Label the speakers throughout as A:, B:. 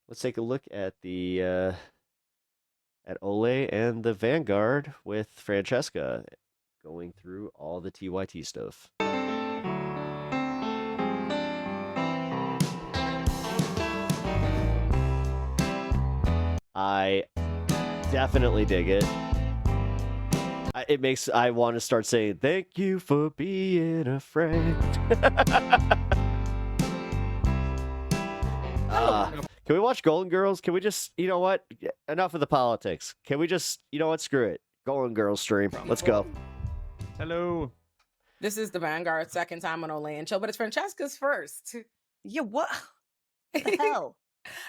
A: let's take a look at the at Olay and the Vanguard with Francesca going through all the TYT stuff. I definitely dig it. It makes I want to start saying thank you for being a friend. Can we watch Golden Girls? Can we just, you know what? Enough of the politics. Can we just, you know what? Screw it. Golden Girls stream. Let's go.
B: Hello.
C: This is the Vanguard second time on Olay and Chill, but it's Francesca's first.
D: Yeah, what the hell?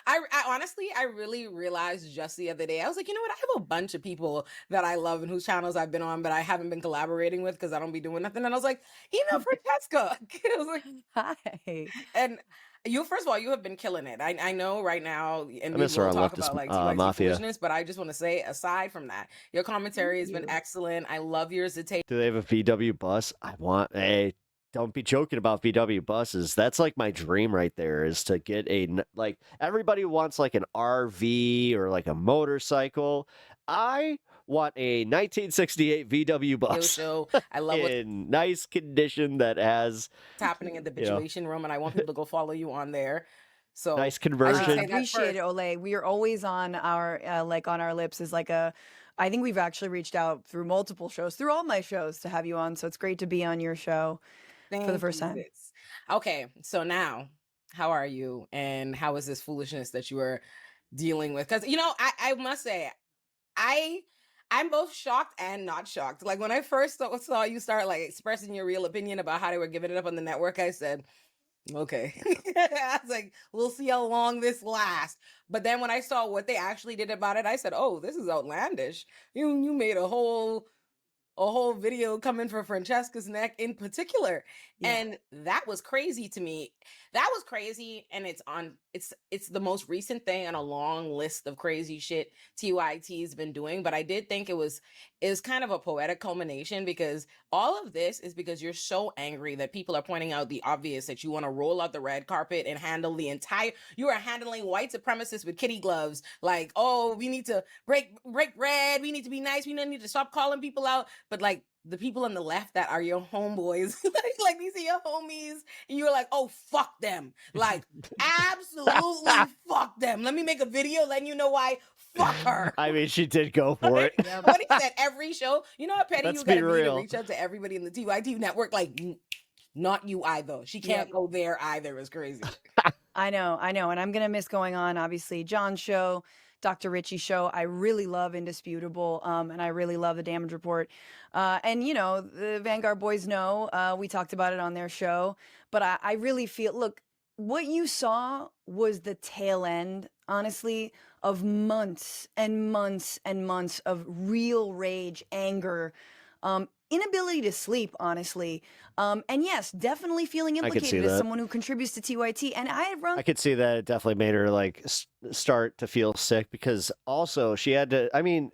C: I honestly, I really realized just the other day, I was like, you know what? I have a bunch of people that I love and whose channels I've been on, but I haven't been collaborating with because I don't be doing nothing. And I was like, email Francesca. I was like,
D: Hi.
C: and you, first of all, you have been killing it. I know right now, and we will
A: miss her on
C: talk
A: Leftist
C: about like TYT
A: Mafia.
C: foolishness, but I just want to say, aside from that, your commentary has been excellent. I love yours to take.
A: Do they have a VW bus? I want a. Don't be joking about VW buses. That's like my dream right there, is to get like, everybody wants like an RV or like a motorcycle. I want a 1968 VW bus.
C: Show. I love
A: in nice condition that has
C: what's happening in the Bitchuation room, and I want people to go follow you on there. So
A: nice conversion.
D: I appreciate it, Olay. We are always on our like on our lips is like a. I think we've actually reached out through multiple shows, through all my shows, to have you on. So it's great to be on your show for the first time.
C: Okay, so now, how are you, and how is this foolishness that you are dealing with? Because, you know, I must say, I'm both shocked and not shocked. Like, when I first saw you start like expressing your real opinion about how they were giving it up on the network, I said, okay. I was like, we'll see how long this lasts. But then when I saw what they actually did about it, I said, oh, this is outlandish. You made a whole video coming for Francesca's neck in particular.
D: Yeah.
C: And that was crazy to me. That was crazy. And it's the most recent thing on a long list of crazy shit TYT's been doing. But I did think it was kind of a poetic culmination, because all of this is because you're so angry that people are pointing out the obvious, that you want to roll out the red carpet and handle you are handling white supremacists with kitty gloves. Like, oh, we need to break bread. We need to be nice. We need to stop calling people out. But like, the people on the left that are your homeboys, like these are your homies, and you're like, oh, fuck them. Like, absolutely fuck them. Let me make a video letting you know why. Fuck her.
A: I mean, she did go for it.
C: What he said every show. You know what, Petty?
A: Let's
C: You gotta
A: be
C: be to
A: real.
C: reach out to everybody in the TYT network. Like, not you either. She can't go there either. It's crazy.
D: I know. And I'm going to miss going on, obviously, John's show, Dr. Richie's show. I really love Indisputable, and I really love the Damage Report. And, you know, the Vanguard boys know, we talked about it on their show. But I really feel, look, what you saw was the tail end, honestly, of months and months and months of real rage, anger, inability to sleep, honestly. And yes, definitely feeling implicated as someone who contributes to TYT. And I
A: could see that it definitely made her like start to feel sick, because also she had to, I mean,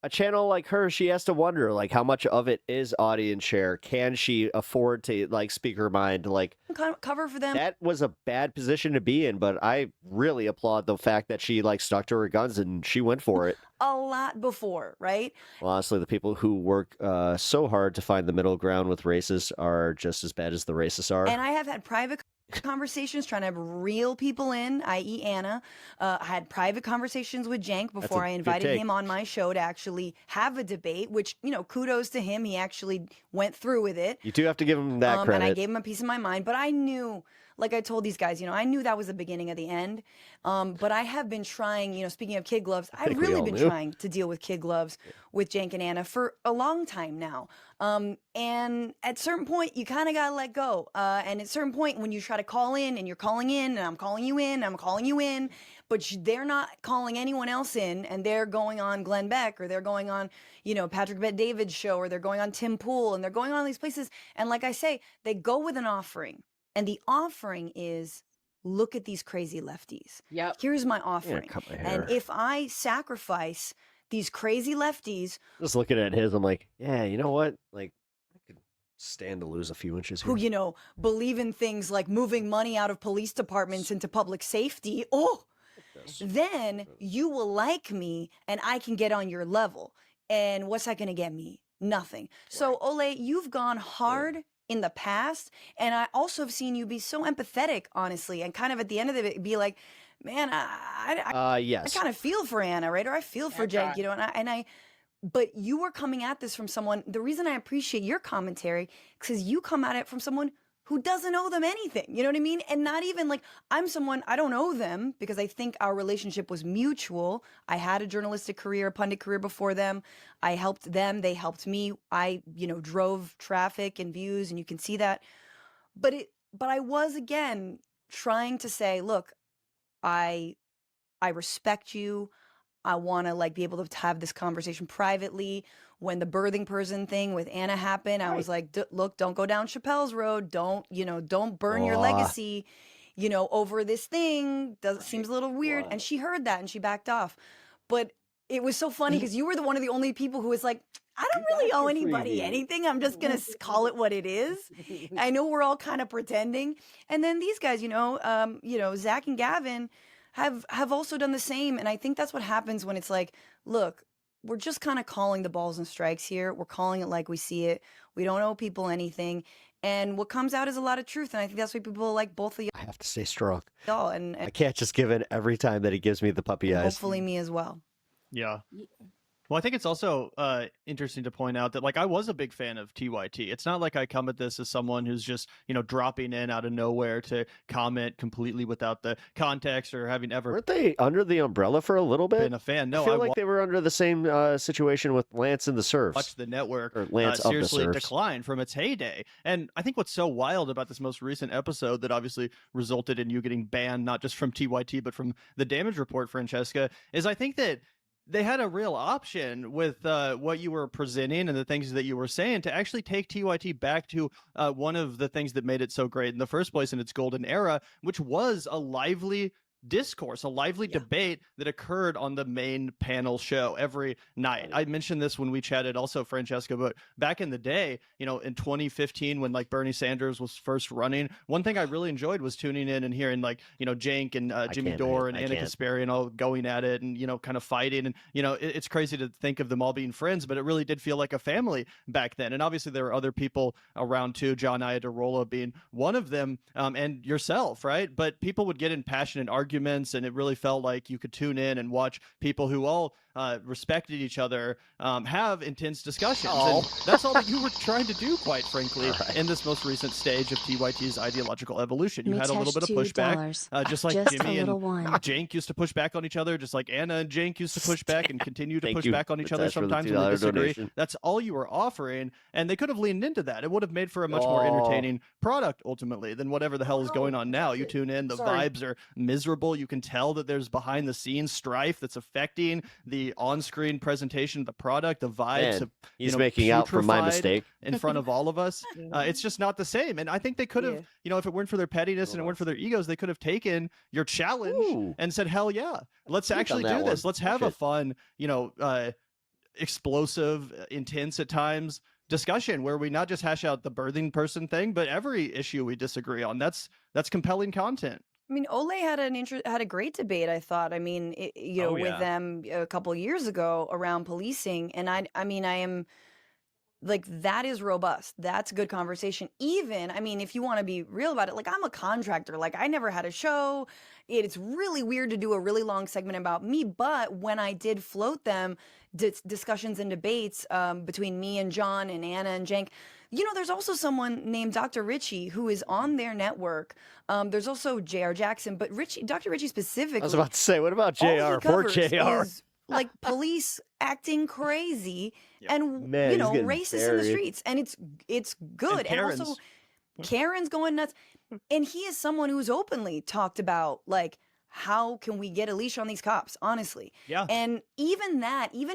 A: a channel like her, she has to wonder like how much of it is audience share. Can she afford to like speak her mind? Like,
D: cover for them.
A: That was a bad position to be in, but I really applaud the fact that she like stuck to her guns and she went for it.
D: A lot before, right?
A: Well, honestly, the people who work so hard to find the middle ground with racists are just as bad as the racists are.
D: And I have had private conversations trying to have real people in, i.e. Anna. I had private conversations with Cenk before I invited him on my show to actually have a debate, which, you know, kudos to him. He actually went through with it.
A: You do have to give him that credit.
D: And I gave him a piece of my mind, but I knew, like I told these guys, you know, I knew that was the beginning of the end. But I have been trying, you know, speaking of kid gloves, I've really been trying to deal with kid gloves with Cenk and Anna for a long time now. And at a certain point, you kind of got to let go. And at a certain point, when you try to call in and you're calling in and I'm calling you in, and I'm calling you in, but they're not calling anyone else in, and they're going on Glenn Beck, or they're going on, you know, Patrick Bet-David's show, or they're going on Tim Pool, and they're going on these places. And like I say, they go with an offering. And the offering is, look at these crazy lefties.
C: Yep.
D: Here's my offering.
A: Cut my hair.
D: And if I sacrifice these crazy lefties,
A: just looking at his, I'm like, yeah, you know what? Like, I could stand to lose a few inches here.
D: who, you know, believe in things like moving money out of police departments into public safety. Oh,
A: Yes.
D: then you will like me and I can get on your level. And what's that going to get me? Nothing. So, Olay, you've gone hard in the past. And I also have seen you be so empathetic, honestly, and kind of at the end of it be like, man, I
A: Yes.
D: kind of feel for Anna, right? Or I feel for Cenk,
C: tried.
D: you know, but you were coming at this from someone. The reason I appreciate your commentary because you come at it from someone who doesn't owe them anything. You know what I mean? And not even like I'm someone, I don't owe them because I think our relationship was mutual. I had a journalistic career, a pundit career before them. I helped them. They helped me. I, drove traffic and views, and you can see that. But I was again trying to say, look, I respect you. I want to like be able to have this conversation privately. When the birthing person thing with Anna happened, I was like, look, don't go down Chappelle's road. Don't burn your legacy, over this thing. Seems a little weird. And she heard that and she backed off. But it was so funny because you were one of the only people who was like, I don't really owe anybody anything. I'm just going to call it what it is. I know we're all kind of pretending. And then these guys, Zach and Gavin have also done the same. And I think that's what happens when it's like, look, we're just kind of calling the balls and strikes here. We're calling it like we see it. We don't owe people anything. And what comes out is a lot of truth. And I think that's why people like both of
A: I have to stay strong.
D: y'all. And
A: I can't just give in every time that he gives me the puppy eyes.
D: hopefully me as well.
B: Yeah. Well, I think it's also interesting to point out that, like, I was a big fan of TYT. It's not like I come at this as someone who's just, dropping in out of nowhere to comment completely without the context or having ever
A: Weren't they under the umbrella for a little bit?
B: been a fan. No,
A: I feel like they were under the same situation with Lance and the Surfs.
B: watched the network
A: Or Lance of the
B: seriously
A: Surfs.
B: decline from its heyday. And I think what's so wild about this most recent episode that obviously resulted in you getting banned, not just from TYT, but from the Damage Report, Francesca, is I think that they had a real option with what you were presenting and the things that you were saying to actually take TYT back to one of the things that made it so great in the first place in its golden era, which was a lively discourse, a lively debate that occurred on the main panel show every night. I mentioned this when we chatted also, Francesca, but back in the day, in 2015 when like Bernie Sanders was first running, one thing I really enjoyed was tuning in and hearing like, Cenk and Jimmy Dore and Anna Kasparian all going at it and, kind of fighting. And, it's crazy to think of them all being friends, but it really did feel like a family back then. And obviously there were other people around too, John Iadarola being one of them, and yourself, right? But people would get in passionate arguments, and it really felt like you could tune in and watch people who all respected each other have intense discussions. And that's all that you were trying to do, quite frankly, in this most recent stage of TYT's ideological evolution. You had a little bit of pushback, just like Jimmy and Cenk used to push back on each other, just like Anna and Cenk used to push back and continue to push back on each other sometimes when they disagree. That's all you were offering, and they could have leaned into that. It would have made for a much more entertaining product, ultimately, than whatever the hell is going on now. You tune in, the vibes are miserable. You can tell that there's behind-the-scenes strife that's affecting the on-screen presentation of the product. The vibes have,
A: he's making out for my mistake
B: in front of all of us. It's just not the same. And I think they could have, if it weren't for their pettiness and it weren't for their egos, they could have taken your challenge and said, hell yeah, let's actually do this. Let's have a fun, explosive, intense at times discussion where we not just hash out the birthing person thing, but every issue we disagree on. That's compelling content.
D: I mean, Olay had a great debate, I thought. I mean, with them a couple years ago around policing, and I am like, that is robust. That's a good conversation. Even, I mean, if you want to be real about it, like, I'm a contractor. Like, I never had a show. It's really weird to do a really long segment about me, but when I did float them, discussions and debates between me and John and Anna and Cenk, there's also someone named Dr. Richie who is on their network. There's also J.R. Jackson, but Dr. Richie specifically.
A: I was about to say, what about JR? Poor JR.
D: Like police acting crazy and racist in the streets, and it's good. And also Karen's going nuts, and he is someone who's openly talked about like, how can we get a leash on these cops, honestly? Yeah. And even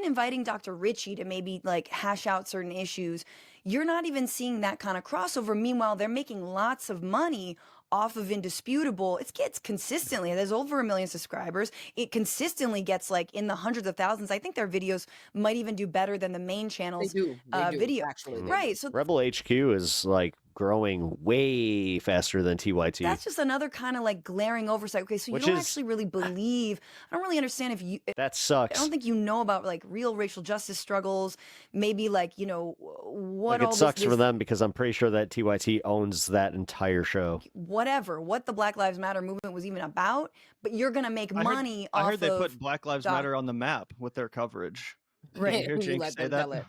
D: inviting Dr. Richie to maybe like hash out certain issues, you're not even seeing that kind of crossover. Meanwhile, they're making lots of money off of Indisputable. It gets consistently, there's over 1 million subscribers. It consistently gets like in the hundreds of thousands. I think their videos might even do better than the main channel's
C: They do,
D: video.
C: actually.
D: Right. So
A: Rebel HQ is like growing way faster than TYT.
D: That's just another kind of like glaring oversight. Okay, so you
A: Which
D: don't
A: is-
D: actually really believe. I don't really understand if you.
A: That
D: I
A: sucks.
D: don't think you know about like real racial justice struggles. Maybe like what
A: Like,
D: all
A: it sucks
D: this
A: for them because I'm pretty sure that TYT owns that entire show.
D: whatever what the Black Lives Matter movement was even about. But you're gonna make money
B: I
D: off
B: heard they
D: of
B: put Black Lives
D: doc-
B: Matter on the map with their coverage.
D: Right.
B: Did you hear
C: You
B: Cenk
C: let
B: say
C: them
B: that?
C: tell it.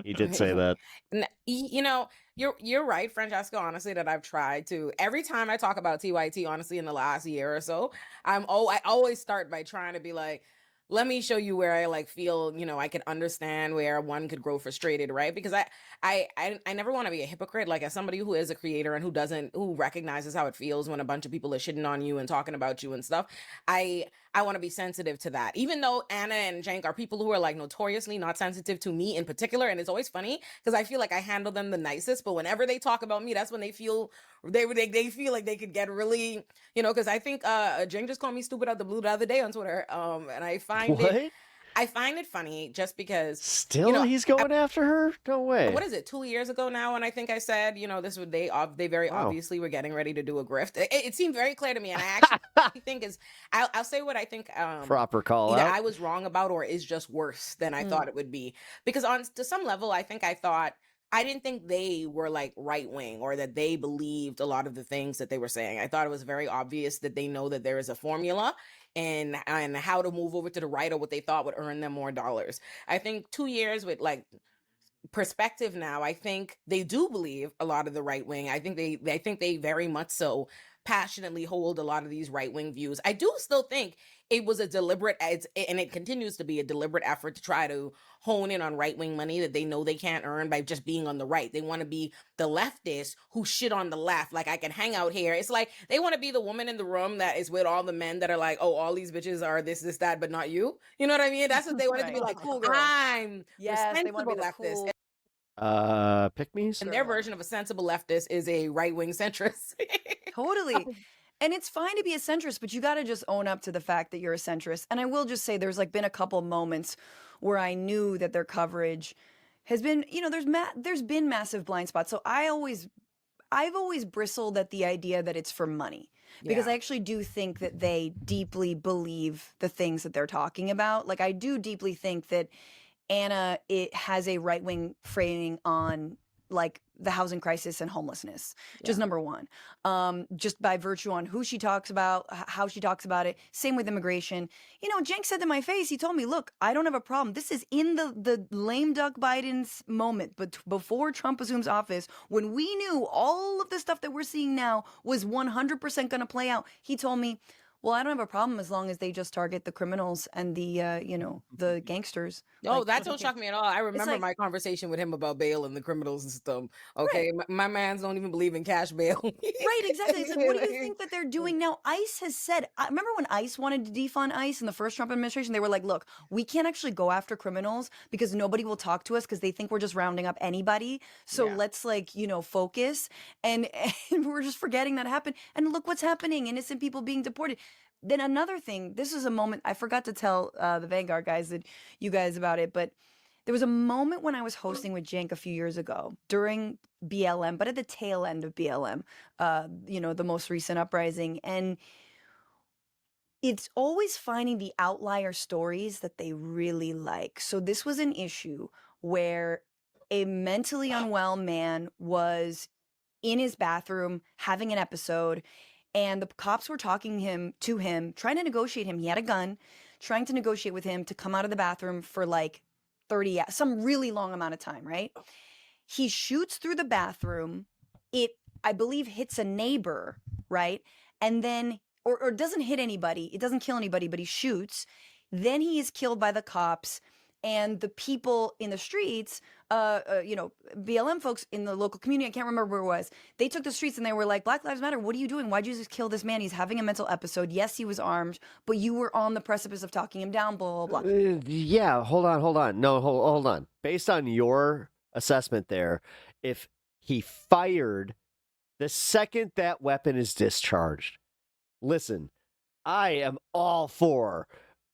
A: He did say that.
C: You know, you're right, Francesca. Honestly, that I've tried to. Every time I talk about TYT, honestly, in the last year or so, I always start by trying to be like, let me show you where I like feel, I can understand where one could grow frustrated, right? Because I never want to be a hypocrite. Like, as somebody who is a creator and who recognizes how it feels when a bunch of people are shitting on you and talking about you and stuff, I want to be sensitive to that. Even though Anna and Cenk are people who are like notoriously not sensitive to me in particular, and it's always funny because I feel like I handle them the nicest, but whenever they talk about me, that's when they feel they feel like they could get really, because I think Cenk just called me stupid out the blue the other day on Twitter, and I find
A: What?
C: it funny just because
A: Still, he's going after her? No way.
C: what is it, 2 years ago now, and I think I said, this would they very
A: Wow.
C: obviously were getting ready to do a grift. It seemed very clear to me, and I actually think I'll say what I think
A: Proper call
C: either
A: out.
C: I was wrong about or is just worse than I thought it would be. Because to some level, I didn't think they were like right wing or that they believed a lot of the things that they were saying. I thought it was very obvious that they know that there is a formula and how to move over to the right or what they thought would earn them more dollars. I think 2 years with like perspective now, I think they do believe a lot of the right wing. I think they very much so passionately hold a lot of these right wing views. I do still think it was a deliberate, and it continues to be a deliberate effort to try to hone in on right wing money that they know they can't earn by just being on the right. They want to be the leftist who shit on the left. Like, I can hang out here. It's like they want to be the woman in the room that is with all the men that are like, oh, all these bitches are this, that, but not you. You know what I mean? That's what they want to be
D: Right.
C: like.
D: Cool girl.
C: I'm
D: Yes, they want to be the
C: leftist.
D: cool.
A: Pick me's?
C: And their version of a sensible leftist is a right-wing centrist.
D: Totally. And it's fine to be a centrist, but you got to just own up to the fact that you're a centrist. And I will just say there's like been a couple moments where I knew that their coverage has been, there's been massive blind spots. So I've always bristled at the idea that it's for money. Because
C: Yeah.
D: I actually do think that they deeply believe the things that they're talking about. Like, I do deeply think that Anna has a right-wing framing on like the housing crisis and homelessness, just
C: Yeah.
D: number one, just by virtue on who she talks about, how she talks about it. Same with immigration. Cenk said to my face, he told me, look, I don't have a problem. This is in the lame duck Biden's moment, but before Trump assumes office, when we knew all of the stuff that we're seeing now was 100% going to play out. He told me, well, I don't have a problem as long as they just target the criminals and the gangsters.
C: Oh,
D: Like,
C: that don't shock me at all. I remember
D: like-
C: my conversation with him about bail and the criminal system. Okay, my mans don't even believe in cash bail.
D: Right, exactly. It's like, what do you think that they're doing now? ICE has said, I remember when ICE wanted to defund ICE in the first Trump administration, they were like, look, we can't actually go after criminals because nobody will talk to us because they think we're just rounding up anybody. So
C: Yeah.
D: let's focus. And we're just forgetting that happened. And look what's happening. Innocent people being deported. Then another thing, this is a moment, I forgot to tell the Vanguard guys about it, but there was a moment when I was hosting with Cenk a few years ago during BLM, but at the tail end of BLM, the most recent uprising. And it's always finding the outlier stories that they really like. So this was an issue where a mentally unwell man was in his bathroom having an episode, and the cops were talking to him, trying to negotiate him. He had a gun, trying to negotiate with him to come out of the bathroom for like 30, some really long amount of time, right? He shoots through the bathroom. It, I believe, hits a neighbor, right? And then, or doesn't hit anybody. It doesn't kill anybody, but he shoots. Then he is killed by the cops. And the people in the streets, BLM folks in the local community, I can't remember where it was, they took the streets and they were like, Black Lives Matter, what are you doing? Why'd you just kill this man? He's having a mental episode. Yes, he was armed, but you were on the precipice of talking him down, blah, blah, blah.
A: Yeah, hold on. No, hold on. Based on your assessment there, if he fired the second that weapon is discharged, listen, I am all for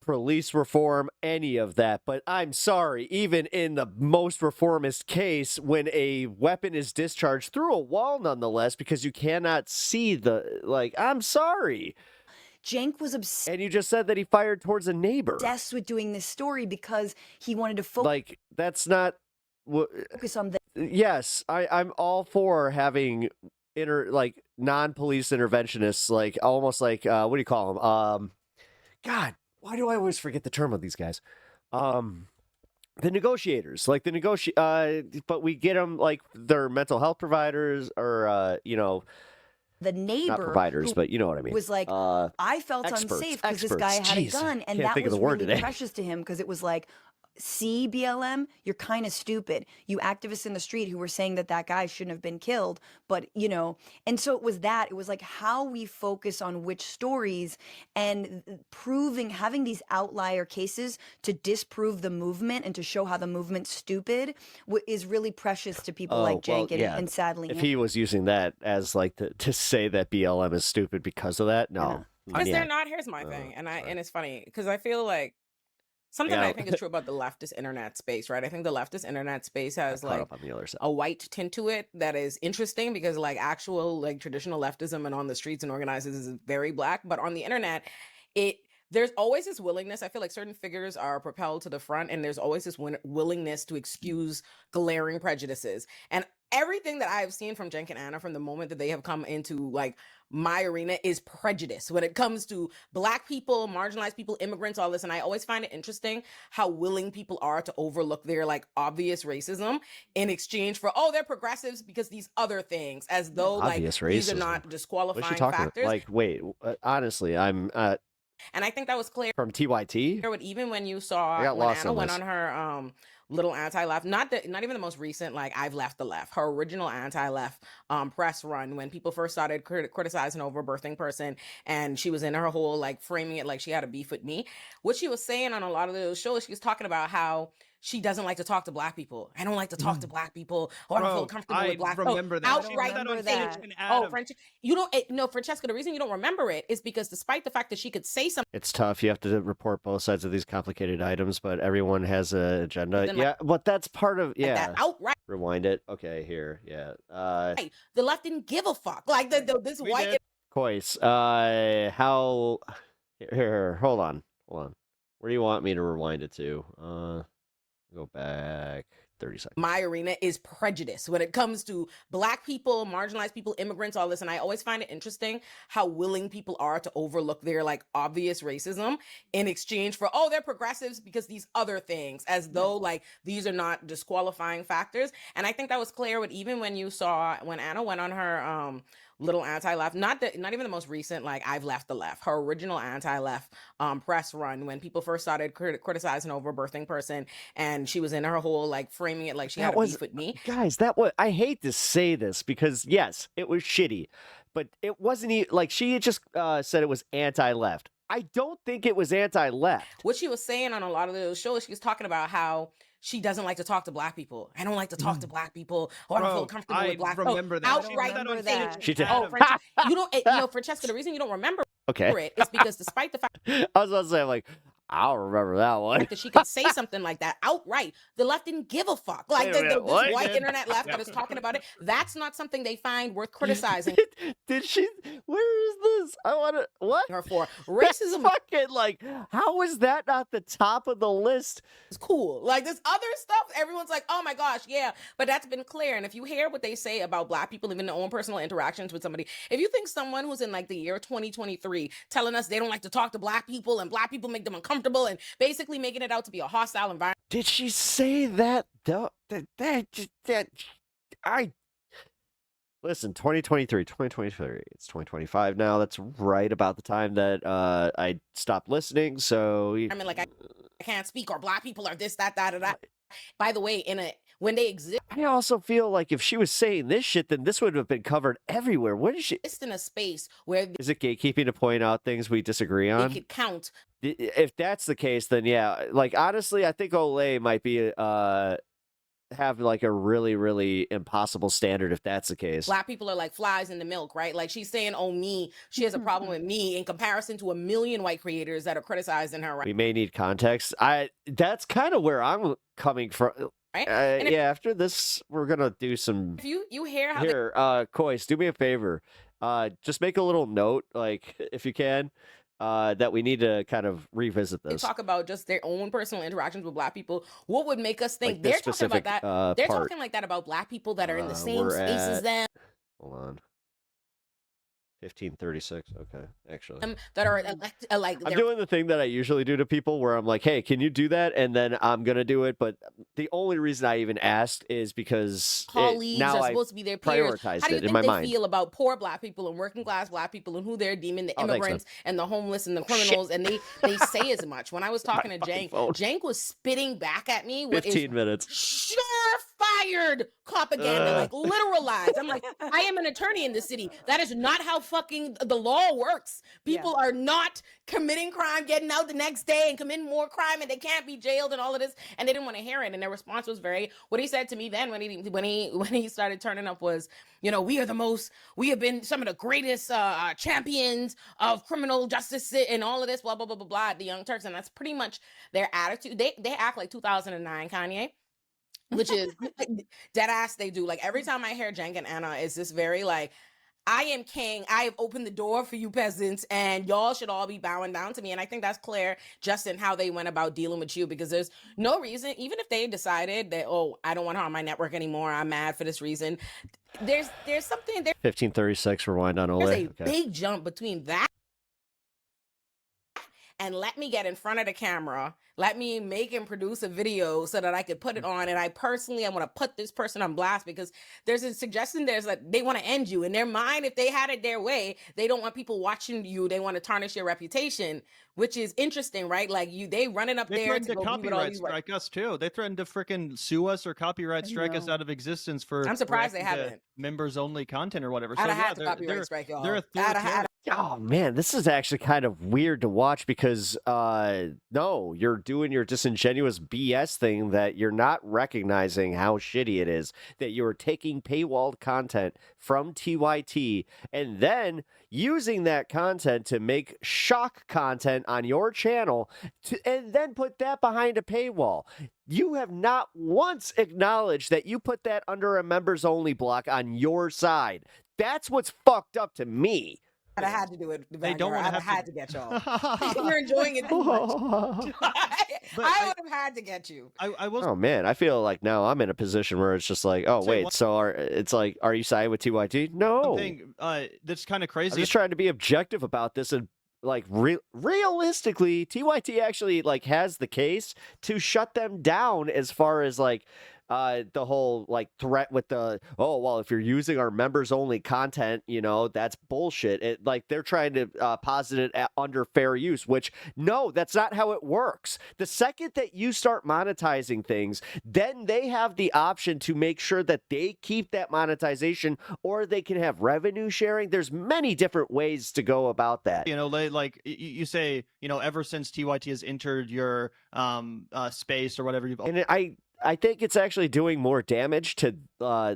A: police reform, any of that. But I'm sorry, even in the most reformist case, when a weapon is discharged through a wall, nonetheless, because you cannot see the, like, I'm sorry.
D: Cenk was obsessed
A: And you just said that he fired towards a neighbor.
D: with doing this story because he wanted to
A: Like, that's not.
D: focus on the
A: Yes, I'm all for having non-police interventionists, like almost like what do you call them? God, why do I always forget the term of these guys? The negotiators, like but we get them like they're mental health providers or
D: the
A: not
D: neighbor
A: providers,
D: who
A: but you know what I mean.
D: was like, I felt
A: experts,
D: unsafe because this guy had
A: Jeez,
D: a gun, and
A: can't
D: that
A: think of
D: was
A: the word
D: really
A: today.
D: precious to him because it was like, see, BLM, you're kind of stupid. You activists in the street who were saying that that guy shouldn't have been killed, but and so it was that. It was like how we focus on which stories and having these outlier cases to disprove the movement and to show how the movement's stupid is really precious to people like Cenk and sadly
A: if
D: him.
A: he was using that as like to say that BLM is stupid because of that, no.
C: Because they're not. Here's my thing, and it's funny because I feel like something that I think is true about the leftist internet space, right? I think the leftist internet space has like
A: on the other side.
C: a white tint to it that is interesting because like actual like traditional leftism and on the streets and organizers is very black, but on the internet, there's always this willingness. I feel like certain figures are propelled to the front, and there's always this willingness to excuse glaring prejudices. And everything that I've seen from Cenk and Anna from the moment that they have come into like my arena is prejudice when it comes to black people, marginalized people, immigrants, all this. And I always find it interesting how willing people are to overlook their like obvious racism in exchange for, they're progressives because these other things, as though
A: Obvious
C: like these are
A: racism.
C: not disqualifying
A: What's she talking
C: factors.
A: about? Like, wait, honestly, I'm
C: and I think that was clear
A: from TYT.
C: Even when you saw when Anna went on her little anti-left, not even the most recent like I've left the left, her original anti-left press run when people first started criticizing over a birthing person, and she was in her whole like framing it like she had a beef with me. What she was saying on a lot of those shows, she was talking about how she doesn't like to talk to black people. I don't like to talk to black people, or I don't feel comfortable with black people.
B: Remember that.
C: Outright
B: Remember
C: that. You don't. No, Francesca. The reason you don't remember it is because despite the fact that she could say something,
A: it's tough. You have to report both sides of these complicated items, but everyone has an agenda. But that's part of
C: like that outright.
A: Rewind it. Okay, here. Yeah.
C: The left didn't give a fuck. Like this white.
A: Kois, how? Here, hold on. Where do you want me to rewind it to? Go back 30 seconds.
C: My arena is prejudice when it comes to black people, marginalized people, immigrants, all this. And I always find it interesting how willing people are to overlook their like obvious racism in exchange for, they're progressives because these other things, as though like these are not disqualifying factors. And I think that was clear even when you saw when Anna went on her little anti-left, not even the most recent like I've left the left, her original anti-left press run when people first started criticizing over a birthing person, and she was in her whole like framing it like she had a beef with me.
A: Guys, I hate to say this because yes, it was shitty, but it wasn't like she just said it was anti-left. I don't think it was anti-left.
C: What she was saying on a lot of those shows, she was talking about how she doesn't like to talk to black people. I don't like to talk to black people, or I don't feel comfortable with black people.
B: Remember that.
C: Outright
B: that.
C: She did. You don't. Francesca, the reason you don't remember it is because despite the fact
A: I was about to say, like, I don't remember that one.
C: That she could say something like that outright. The left didn't give a fuck. Like this white internet left that is talking about it. That's not something they find worth criticizing.
A: Did she? Where is this? I want to. What?
C: Her for racism.
A: Fucking like, how is that not the top of the list?
C: It's cool. Like this other stuff, everyone's like, oh my gosh, yeah. But that's been clear. And if you hear what they say about black people, even their own personal interactions with somebody, if you think someone who's in like the year 2023 telling us they don't like to talk to black people and black people make them uncomfortable and basically making it out to be a hostile environment.
A: Did she say that? Listen, 2023, 2023. It's 2025 now. That's right about the time that I stopped listening. So
C: I mean, like I can't speak, or black people are this, that. By the way, when they exist,
A: I also feel like if she was saying this shit, then this would have been covered everywhere. What is she?
C: It's in a space where
A: is it gatekeeping to point out things we disagree on?
C: It could count.
A: If that's the case, then yeah. Like honestly, I think Olay might be have like a really, really impossible standard if that's the case.
C: Black people are like flies in the milk, right? Like she's saying, oh, me, she has a problem with me in comparison to a million white creators that are criticizing her, right?
A: We may need context. That's kind of where I'm coming from.
C: Right?
A: Yeah, after this, we're gonna do some.
C: If you hear how
A: Here, Kois, do me a favor. Just make a little note, like if you can, that we need to kind of revisit
C: they
A: this.
C: talk about just their own personal interactions with Black people, what would make us think
A: Like
C: they're
A: this
C: talking about
A: specific
C: that? They're
A: part.
C: talking like that about Black people that are in the same
A: We're
C: space as
A: at-
C: them.
A: Hold on. 1536. Okay, actually.
C: That are like
A: I'm
C: they're
A: doing the thing that I usually do to people where I'm like, hey, can you do that? And then I'm going to do it. But the only reason I even asked is because
C: colleagues
A: now
C: are
A: I
C: supposed to be their peers.
A: prioritized
C: How do you
A: it in
C: think
A: my
C: they
A: mind.
C: feel about poor Black people and working class Black people and who they're deeming the
A: Oh, thanks, man.
C: immigrants and the homeless and the criminals? And they say as much. When I was talking to
A: fucking
C: Cenk,
A: phone.
C: Cenk was spitting back at me with
A: 15 minutes.
C: fired propaganda, like literal lies. I'm like, I am an attorney in this city. That is not how fucking the law works. People are not committing crime, getting out the next day and committing more crime, and they can't be jailed and all of this. And they didn't want to hear it. And their response was what he said to me then when he started turning up was, we have been some of the greatest champions of criminal justice and all of this, blah, blah, blah, blah, blah, the Young Turks. And that's pretty much their attitude. They act like 2009 Kanye. Which is dead ass. They do. Like every time I hear Cenk and Anna, it's this very like, I am king. I have opened the door for you peasants, and y'all should all be bowing down to me. And I think that's clear just in how they went about dealing with you, because there's no reason, even if they decided that, oh, I don't want her on my network anymore, I'm mad for this reason. There's something there.
A: 1536. Rewind on
C: There's
A: Olay.
C: a big jump between that and let me get in front of the camera, let me make and produce a video so that I could put it on. And I want to put this person on blast, because there's a suggestion there's that they want to end you in their mind. If they had it their way, they don't want people watching you. They want to tarnish your reputation, which is interesting, right? Like they running up
B: They
C: there
B: threatened
C: to
B: to
C: go be with all
B: copyright
C: these
B: strike us too. They threatened to freaking sue us or copyright strike us
D: know.
B: out of existence for.
C: I'm surprised they
B: reacting to
C: haven't.
B: members only content or whatever.
C: I'd
B: So
C: have
B: yeah,
C: had to copyright strike y'all.
B: they're
C: I'd have had
B: authoritarian.
A: Oh man, this is actually kind of weird to watch because no, you're doing your disingenuous BS thing that you're not recognizing how shitty it is, that you're taking paywalled content from TYT and then using that content to make shock content on your channel and then put that behind a paywall. You have not once acknowledged that you put that under a members only block on your side. That's what's fucked up to me.
C: I'd have had to do it.
B: They don't
C: Vanguard.
B: wanna
C: I'd have
B: have
C: had
B: to-
C: to get y'all. You're enjoying it too much. I would have had to get you.
B: I will.
A: Oh man, I feel like now I'm in a position where it's just like, oh
B: Say
A: wait,
B: what?
A: so are you siding with TYT? No,
B: Something that's kind of
A: I'm
B: crazy.
A: just trying to be objective about this and like realistically, TYT actually like has the case to shut them down as far as like the whole like threat with the if you're using our members only content, that's bullshit. It like they're trying to posit it under fair use, which no, that's not how it works. The second that you start monetizing things, then they have the option to make sure that they keep that monetization, or they can have revenue sharing. There's many different ways to go about that.
B: Like you say, ever since TYT has entered your space or whatever,
A: And I think it's actually doing more damage to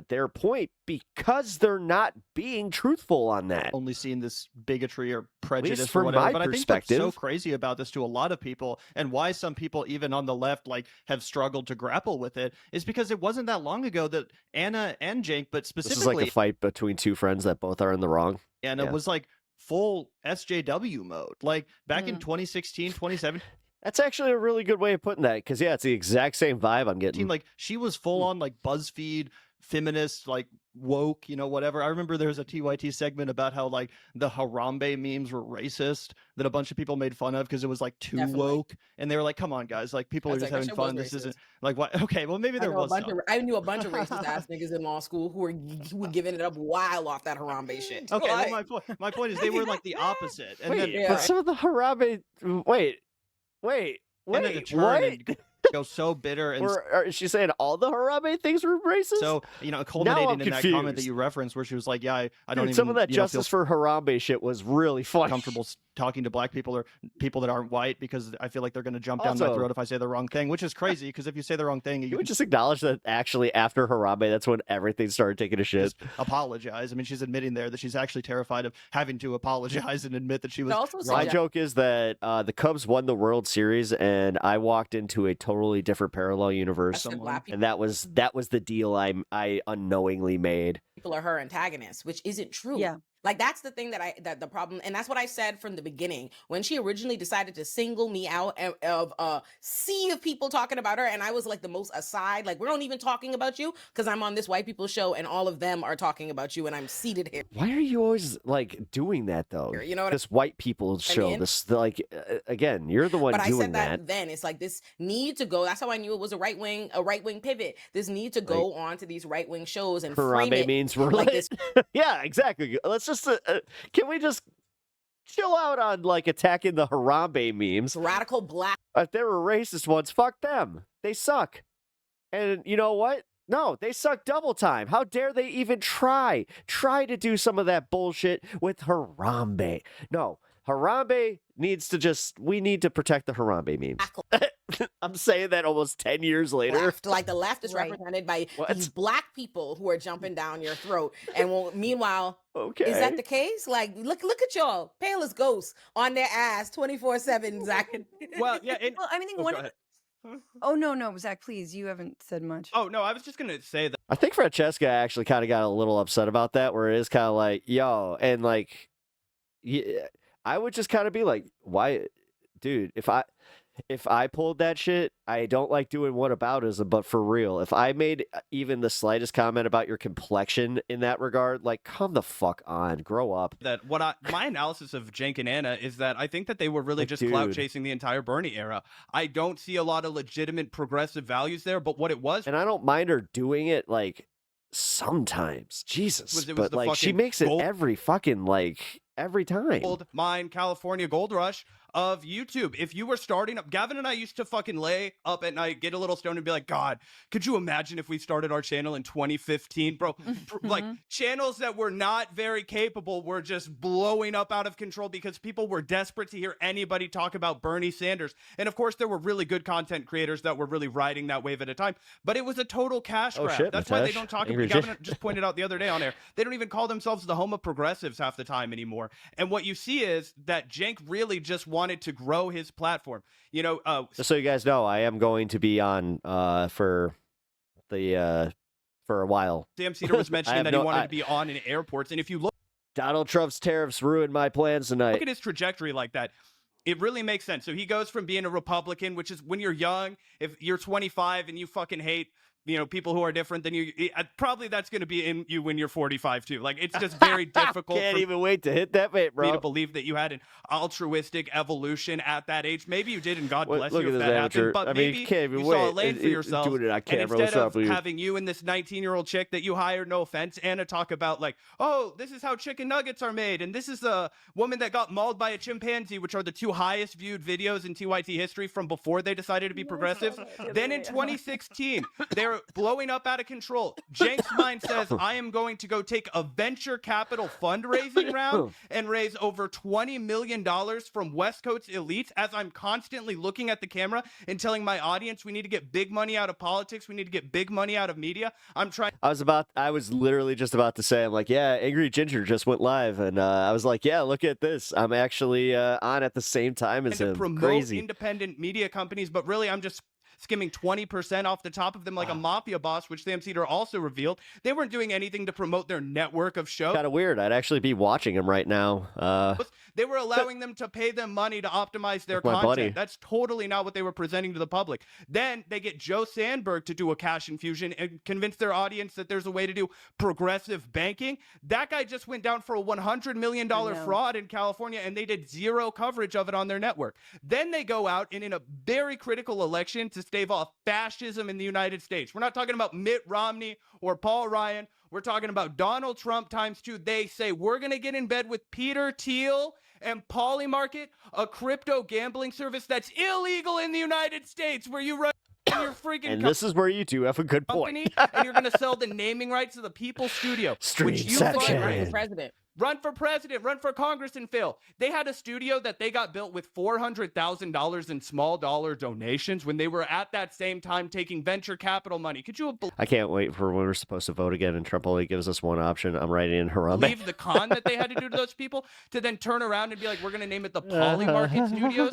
A: their point because they're not being truthful on that.
B: only seen this bigotry or prejudice or
A: from
B: whatever.
A: my
B: But I think what's so
A: perspective.
B: crazy about this to a lot of people, and why some people even on the left like have struggled to grapple with it, is because it wasn't that long ago that Anna and Cenk, but
A: This is like
B: specifically
A: a fight between two friends that both are in the wrong.
B: Anna,
A: yeah.
B: was like full SJW mode. Like back in 2016, 2017,
A: That's actually a really good way of putting that, because yeah, it's the exact same vibe I'm getting.
B: like she was full on like BuzzFeed feminist, like woke, whatever. I remember there was a TYT segment about how like the Harambe memes were racist that a bunch of people made fun of because it was like too
C: Definitely.
B: woke, and they were like, "Come on, guys! Like people
C: I
B: are
C: was
B: just
C: like, that
B: having
C: shit was
B: fun. This
C: racist.
B: isn't like what? Okay, well maybe there was some.
C: I knew a bunch of racist ass niggas in law school who were giving it up wild off that Harambe shit.
B: Okay,
C: Like,
B: well, my point is they were like the opposite, and
A: wait,
B: then
C: Yeah.
A: but some of the Harambe. Wait,
B: and then to turn
A: what?
B: and go so bitter and
A: Or is she saying all the Harambe things were racist?
B: so culminating
A: I'm
B: in that comment that
A: confused.
B: you referenced where she was like, "Yeah, I don't
A: Dude,
B: even
A: some of that
B: feel
A: justice for Harambe shit was really funny.
B: comfortable talking to black people or people that aren't white because I feel like they're going to jump down my
A: Also-
B: throat if I say the wrong thing, which is crazy because if you say the wrong thing,
A: Can
B: you
A: we just acknowledge that actually after Harambe, that's when everything started taking a shit?
B: just apologize. I mean, she's admitting there that she's actually terrified of having to apologize and admit that she was
C: also
B: wrong.
A: My joke is that the Cubs won the World Series, and I walked into a totally different parallel universe,
C: the black
A: and that was the deal I unknowingly made.
C: people are her antagonists, which isn't true.
D: Yeah.
C: Like that's the thing that the problem, and that's what I said from the beginning when she originally decided to single me out of a sea of people talking about her, and I was like the most aside, like we're not even talking about you because I'm on this white people show and all of them are talking about you and I'm seated here.
A: Why are you always like doing that though?
C: You know what
A: this white people show.
C: mean?
A: Again, you're the one
C: But I
A: doing
C: said that then it's like this need to go. That's how I knew it was a right wing pivot. This need to go on to these right wing shows and frame
A: Harambe
C: it
A: means we're
C: like
A: like
C: this
A: yeah, exactly. Let's just can we just chill out on like attacking the Harambe memes?
C: radical black.
A: If they were racist ones, fuck them. They suck. And you know what? No, they suck double time. How dare they even try to do some of that bullshit with Harambe? No, Harambe needs to we need to protect the Harambe memes. I'm saying that almost 10 years later.
C: Left, like the left is
D: Right.
C: represented by
A: What?
C: these black people who are jumping down your throat. And meanwhile,
A: Okay.
C: is that the case? Like, look at y'all, pale as ghosts on their ass 24/7, Zach.
B: Well, yeah.
D: Well, I mean,
B: Oh,
D: one.
B: go ahead.
D: Oh no, Zach, please, you haven't said much.
B: Oh no, I was just gonna say that
A: I think Francesca actually kind of got a little upset about that, where it is kind of like, yo, and like, yeah, I would just kind of be like, why, dude, if I pulled that shit, I don't like doing whataboutism, but for real, if I made even the slightest comment about your complexion in that regard, like, come the fuck on, grow up.
B: my analysis of Cenk and Anna is that I think that they were really
A: Like,
B: just clout
A: dude.
B: chasing the entire Bernie era. I don't see a lot of legitimate progressive values there, but what it was
A: And I don't mind her doing it, like, sometimes, Jesus,
B: it was
A: but
B: the
A: like, she
B: fucking
A: makes it
B: gold-
A: every fucking, like, every time.
B: gold mine California gold rush of YouTube. If you were starting up, Gavin and I used to fucking lay up at night, get a little stoned and be like, God, could you imagine if we started our channel in 2015, bro? Like channels that were not very capable were just blowing up out of control because people were desperate to hear anybody talk about Bernie Sanders. And of course, there were really good content creators that were really riding that wave at a time, but it was a total cash
A: Oh,
B: grab.
A: shit,
B: That's why they
A: Mitesh.
B: don't talk
A: Angry
B: about,
A: Jay.
B: Gavin just pointed out the other day on air, they don't even call themselves the home of progressives half the time anymore. And what you see is that Cenk really just wanted to grow his platform. You know,
A: Just so you guys know, I am going to be on for a while.
B: Sam Cedar was mentioning
A: have
B: that
A: no-
B: he wanted
A: I-
B: to be on in airports. And if you look
A: Donald Trump's tariffs ruined my plans tonight.
B: at his trajectory like that, it really makes sense. So he goes from being a Republican, which is when you're young, if you're 25 and you fucking hate, you know, people who are different than you, probably that's going to be in you when you're 45 too. Like it's just very difficult
A: Can't
B: for
A: even wait to hit that bait,
B: me to
A: bro.
B: believe that you had an altruistic evolution at that age. Maybe you did, and God bless
A: Look
B: you
A: at
B: if
A: this
B: that
A: amateur.
B: happened. But
A: I mean,
B: maybe
A: you can't even
B: you
A: wait.
B: saw a lane for yourself.
A: Doing it on
B: And
A: camera.
B: instead
A: What's up
B: of
A: with you?
B: having you and this 19-year-old chick that you hired, no offense, Anna, talk about like, oh, this is how chicken nuggets are made, and this is a woman that got mauled by a chimpanzee, which are the two highest viewed videos in TYT history from before they decided to be progressive. Then in 2016, they're blowing up out of control. Cenk's mind says, I am going to go take a venture capital fundraising round and raise over $20 million from West Coast elites as I'm constantly looking at the camera and telling my audience we need to get big money out of politics. We need to get big money out of media. I'm trying
A: I was literally just about to say, I'm like, yeah, Angry Ginger just went live, and I was like, yeah, look at this. I'm actually on at the same time as
B: to
A: him.
B: promote
A: Crazy.
B: independent media companies, but really I'm just skimming 20% off the top of them like a mafia boss, which Sam Cedar also revealed. They weren't doing anything to promote their network of shows.
A: Kind of weird. I'd actually be watching him right now.
B: They were allowing them to pay them money to optimize their
A: With my
B: content.
A: buddy.
B: That's totally not what they were presenting to the public. Then they get Joe Sandberg to do a cash infusion and convince their audience that there's a way to do progressive banking. That guy just went down for a $100 million
D: I know.
B: fraud in California, and they did zero coverage of it on their network. Then they go out and in a very critical election to stave off fascism in the United States. We're not talking about Mitt Romney or Paul Ryan. We're talking about Donald Trump times two. They say, we're going to get in bed with Peter Thiel and Polymarket, a crypto gambling service that's illegal in the United States, where you run your freaking
A: And this is where you do have a good point.
B: company and you're going to sell the naming rights to the People's Studio, which you
A: Streamception.
B: fund.
C: Run for president.
E: Run for president, run for Congress and fail. They had a studio that they got built with $400,000 in small dollar donations when they were at that same time taking venture capital money. Could you
A: I can't wait for when we're supposed to vote again and Trump only gives us one option. I'm writing in Harambe.
E: believe the con that they had to do to those people to then turn around and be like, we're going to name it the Poly Market Studios?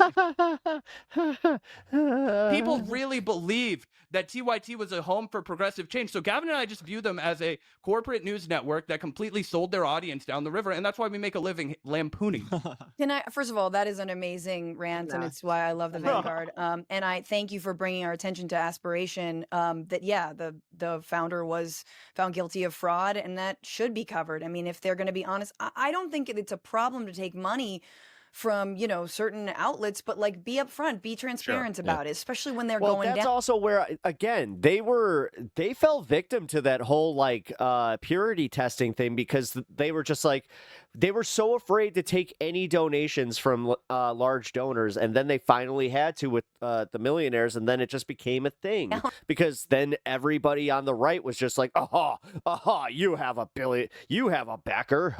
E: People really believed that TYT was a home for progressive change. So Gavin and I just view them as a corporate news network that completely sold their audience down the river. And that's why we make a living lampooning them.
D: First of all, that is an amazing rant, and it's why I love the Vanguard. And I thank you for bringing our attention to aspiration. The founder was found guilty of fraud, and that should be covered. I mean, if they're going to be honest, I don't think it's a problem to take money from certain outlets, but like be upfront, be transparent about it, especially when they're going down.
A: That's also where again they fell victim to that whole like purity testing thing, because they were just like they were so afraid to take any donations from large donors, and then they finally had to with the millionaires, and then it just became a thing because then everybody on the right was just like, aha, you have a billion, you have a backer,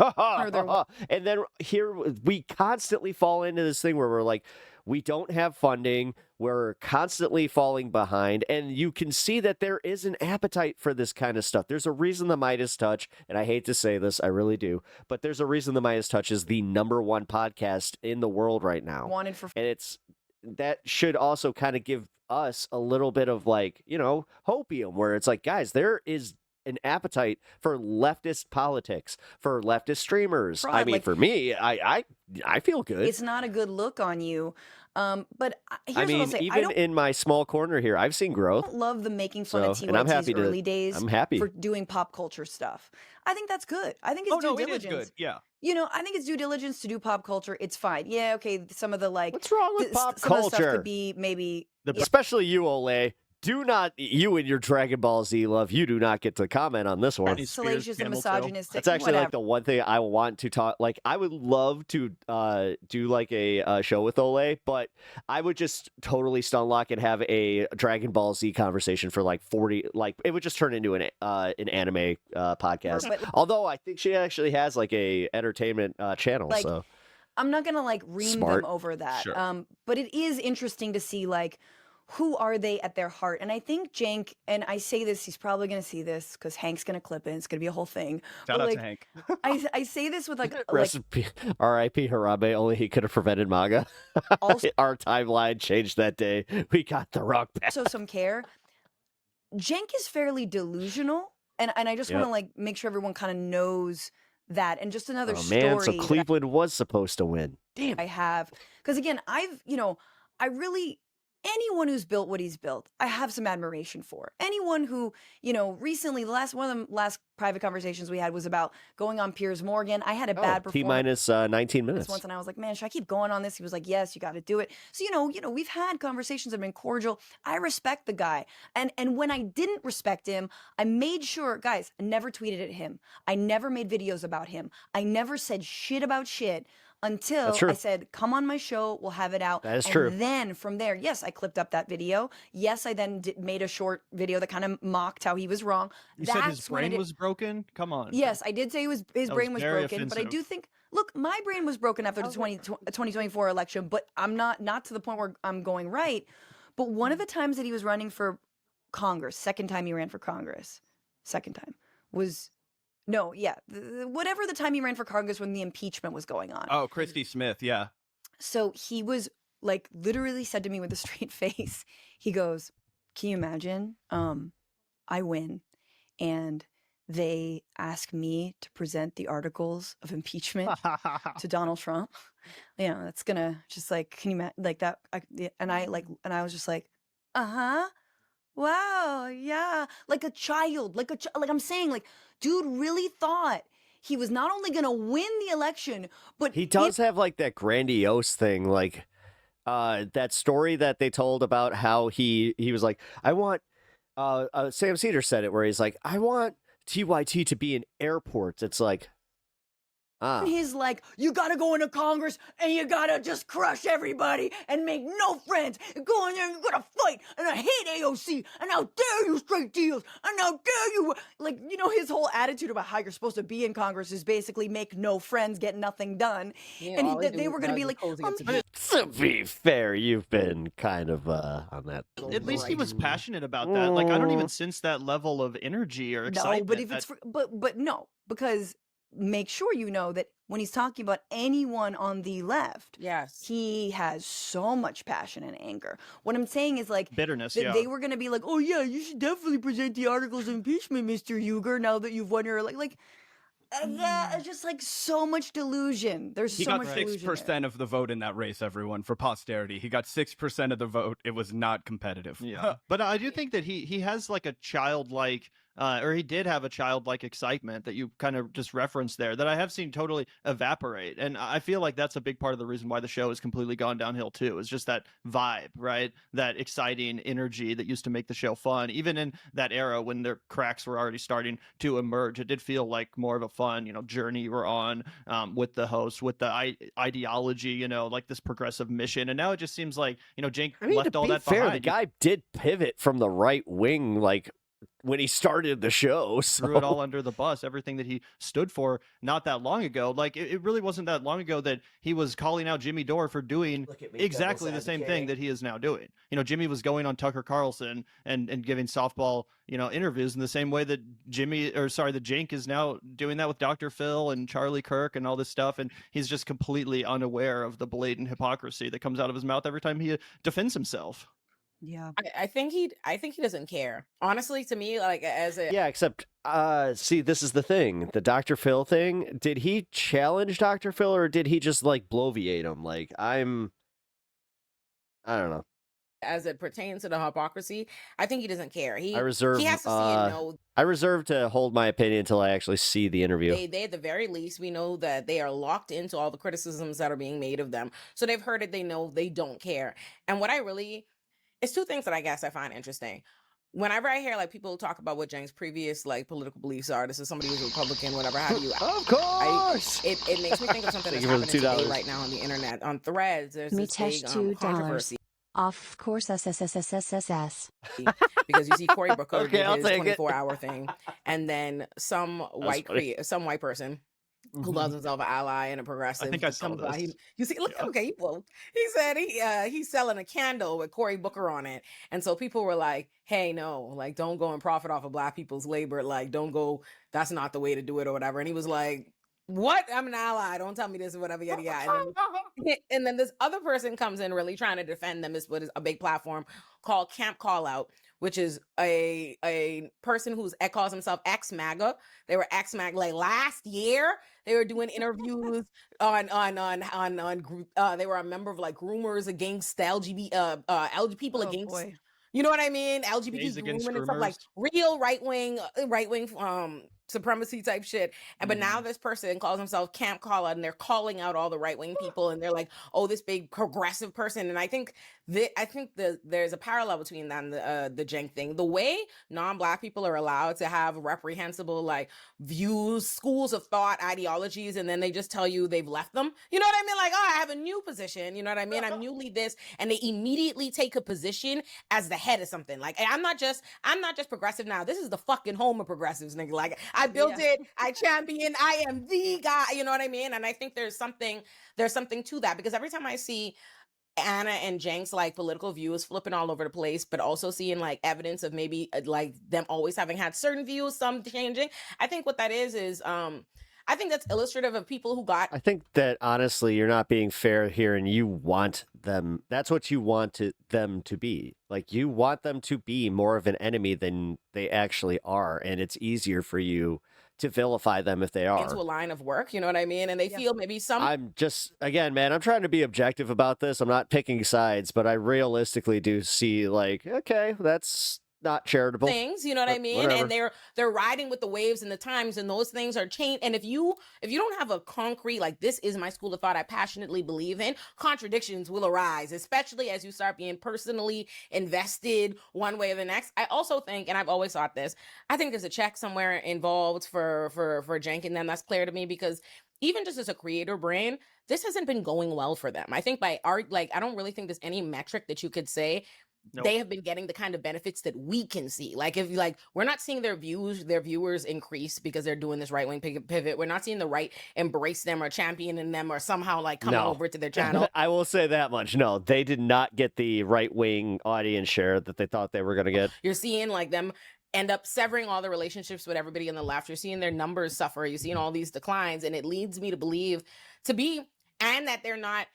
A: and then here we constantly fall into this thing where we're like, we don't have funding, we're constantly falling behind, and you can see that there is an appetite for this kind of stuff. There's a reason the Midas Touch, and I hate to say this, I really do, but there's a reason the Midas Touch is the #1 podcast in the world right now.
D: Wanted for
A: and that should also kind of give us a little bit of like, hopium, where it's like, guys, there is an appetite for leftist politics, for leftist streamers.
D: Fraud,
A: I mean, for me, I feel good.
D: It's not a good look on you. But here's
A: I mean,
D: what I'll say.
A: even in my small corner here, I've seen growth.
D: I don't love the making fun of
A: and I'm happy
D: TYT's early days
A: I'm happy
D: for doing pop culture stuff. I think that's good. I think it's due diligence.
E: It is good. Yeah.
D: I think it's due diligence to do pop culture. It's fine. Yeah, okay. Some of the
A: what's wrong with pop
D: some of the stuff
A: culture?
D: could be maybe
A: Especially you, Olay. You and your Dragon Ball Z love, you do not get to comment on this one.
D: salacious and misogynistic.
A: That's actually
D: whatever.
A: like the one thing I want to talk. Like, I would love to do like a show with Olay, but I would just totally stun lock and have a Dragon Ball Z conversation for like 40. Like, it would just turn into an anime podcast. Although I think she actually has like a entertainment channel.
D: Like,
A: so
D: I'm not gonna like ream them over that.
E: Sure.
D: But it is interesting to see like, who are they at their heart? And I think Cenk, and I say this, he's probably going to see this because Hank's going to clip it. It's going to be a whole thing.
E: Shout out
D: like,
E: to Hank.
D: I say this with like
A: R.I.P. Harambe. Only he could have prevented MAGA.
D: Also,
A: our timeline changed that day. We got the wrong path.
D: So some care. Cenk is fairly delusional, and I just want to like make sure everyone kind of knows that. And just another story.
A: Man, so Cleveland was supposed to win. Damn.
D: I have, because again, I really. Anyone who's built what he's built, I have some admiration for. Anyone who, recently, one of the last private conversations we had was about going on Piers Morgan. I had a bad performance.
A: T-minus 19 minutes.
D: Once, and I was like, man, should I keep going on this? He was like, yes, you got to do it. So, we've had conversations that have been cordial. I respect the guy. And when I didn't respect him, I made sure, guys, I never tweeted at him. I never made videos about him. I never said shit about shit. Until I said, come on my show, we'll have it out.
A: That is true.
D: And then from there, yes, I clipped up that video. Yes, I then made a short video that kind of mocked how he was wrong.
B: You said his brain was broken? Come on.
D: Yes, I did say his brain was broken.
B: Offensive.
D: But I do think, look, my brain was broken after the 2024 election, but I'm not to the point where I'm going right. But one of the times that he was running for Congress, second time he ran for Congress, was... No, yeah. Whatever the time he ran for Congress when the impeachment was going on.
E: Oh, Christy Smith, yeah.
D: So he was like literally said to me with a straight face, he goes, can you imagine? I win and they ask me to present the articles of impeachment to Donald Trump. That's gonna just like, can you imagine like that? And I was just like, wow, yeah, like a child, like I'm saying, like, dude really thought he was not only gonna win the election, but
A: he does have like that grandiose thing, like that story that they told about how he was like, I want Sam Cedar said it, where he's like, I want TYT to be in airports. It's like,
D: He's like, you gotta go into Congress and you gotta just crush everybody and make no friends and go in there and you gotta fight and I hate AOC and how dare you strike deals and how dare you, like, you know, his whole attitude about how you're supposed to be in Congress is basically make no friends, get nothing done.
C: Yeah,
D: And
C: all he
D: they were gonna
C: does
D: be
C: is
D: like,
C: cozy up to be-
A: To be fair, you've been kind of on that.
B: At least he was
A: right.
B: passionate about that. Like I don't even sense that level of energy or excitement.
D: no, but if it's but no, because make sure you know that when he's talking about anyone on the left,
C: Yes.
D: he has so much passion and anger. What I'm saying is like
B: bitterness.
D: that
B: Yeah.
D: they were gonna be like, oh yeah, you should definitely present the articles of impeachment, Mr. Huger, now that you've won your it's just like so much delusion. There's
E: He
D: so
E: got
D: much delusion there.
E: 6% of the vote in that race, everyone, for posterity. He got 6% of the vote. It was not competitive.
B: Yeah. But I do think that he has like a childlike or he did have a childlike excitement that you kind of just referenced there that I have seen totally evaporate. And I feel like that's a big part of the reason why the show has completely gone downhill too. Is just that vibe, right? That exciting energy that used to make the show fun. Even in that era when their cracks were already starting to emerge, it did feel like more of a fun, you know, journey you were on with the host, with the ideology, you know, like this progressive mission. And now it just seems like, you know, Cenk left
A: to
B: all
A: be
B: that
A: fair,
B: behind.
A: the guy did pivot from the right wing, like when he started the show. So.
B: Threw it all under the bus, everything that he stood for not that long ago. Like it really wasn't that long ago that he was calling out Jimmy Dore for doing exactly the same thing that he is now doing. You know, Jimmy was going on Tucker Carlson and giving softball, you know, interviews in the same way that that Cenk is now doing that with Dr. Phil and Charlie Kirk and all this stuff. And he's just completely unaware of the blatant hypocrisy that comes out of his mouth every time he defends himself.
D: Yeah.
C: I think he doesn't care. Honestly, to me, like as a
A: Yeah, except see, this is the thing. The Dr. Phil thing, did he challenge Dr. Phil or did he just like bloviate him? Like I don't know.
C: as it pertains to the hypocrisy, I think he doesn't care.
A: I reserve
C: He has to see and know.
A: I reserve to hold my opinion until I actually see the interview.
C: They at the very least, we know that they are locked into all the criticisms that are being made of them. So they've heard it, they know they don't care. And what it's two things that I guess I find interesting. Whenever I hear like people talk about what Cenk's previous like political beliefs are, this is somebody who's a Republican, whatever have you.
A: Of course.
C: It makes me think of something that's
A: Thank you for the
C: happening today
A: $2.
C: right now on the internet, on Threads. There's this big
F: $2.
C: controversy
F: Of course, SSSSSS.
C: because you see Cory Booker
A: Okay, I'll
C: did his
A: take it.
C: 24-hour thing, and then some white person who loves himself an ally and a progressive.
B: I think I saw
C: comes by.
B: this.
C: You see, look,
B: Yeah.
C: okay, well, he said he's selling a candle with Cory Booker on it, and so people were like, "Hey, no, like, don't go and profit off of Black people's labor. Like, don't go. That's not the way to do it, or whatever." And he was like, "What? I'm an ally. Don't tell me this or whatever." Yada yada. And then this other person comes in really trying to defend them. Is what is a big platform called Camp Call Out, which is a person who's calls himself ex MAGA. They were ex MAGA like last year. They were doing interviews on group. They were a member of like groomers against the LGBT people
D: Oh,
C: against.
D: boy.
C: You know what I mean?
B: Gays
C: LGBT
B: against
C: grooming and stuff like
B: groomers.
C: real right wing supremacy type shit. And but now this person calls himself Camp Call Out, and they're calling out all the right wing people, and they're like, "Oh, this big progressive person." And I think there's a parallel between that and the Cenk thing. The way non-Black people are allowed to have reprehensible like views, schools of thought, ideologies, and then they just tell you they've left them. You know what I mean? Like, oh, I have a new position. You know what I mean? I'm newly this, and they immediately take a position as the head of something. Like, I'm not just progressive now. This is the fucking home of progressives, nigga. Like, I built it, I champion, I am the guy. You know what I mean? And I think there's something to that, because every time I see Anna and Cenk's like political views flipping all over the place, but also seeing like evidence of maybe like them always having had certain views, some changing. I think what that is I think that's illustrative of people who got.
A: I think that honestly, you're not being fair here, and you want them. That's what you want them to be. Like, you want them to be more of an enemy than they actually are, and it's easier for you to vilify them if they are
C: into a line of work, you know what I mean? And they feel maybe some.
A: I'm just, again, man, I'm trying to be objective about this. I'm not picking sides, but I realistically do see like, okay, that's not charitable
C: things, you know what I mean?
A: whatever.
C: And they're riding with the waves and the times, and those things are changed. And if you don't have a concrete like, this is my school of thought I passionately believe in, contradictions will arise, especially as you start being personally invested one way or the next. I also think, and I've always thought this, I think there's a check somewhere involved for Cenk and them. That's clear to me, because even just as a creator brain, this hasn't been going well for them. I think by art, like, I don't really think there's any metric that you could say
B: Nope.
C: they have been getting the kind of benefits that we can see. Like, if like we're not seeing their viewers increase because they're doing this right wing pivot. We're not seeing the right embrace them or championing them or somehow like coming
A: No.
C: over to their channel.
A: I will say that much. No, they did not get the right-wing audience share that they thought they were going to get.
C: You're seeing like them end up severing all the relationships with everybody on the left. You're seeing their numbers suffer. You're seeing all these declines, and it leads me to believe and that they're not.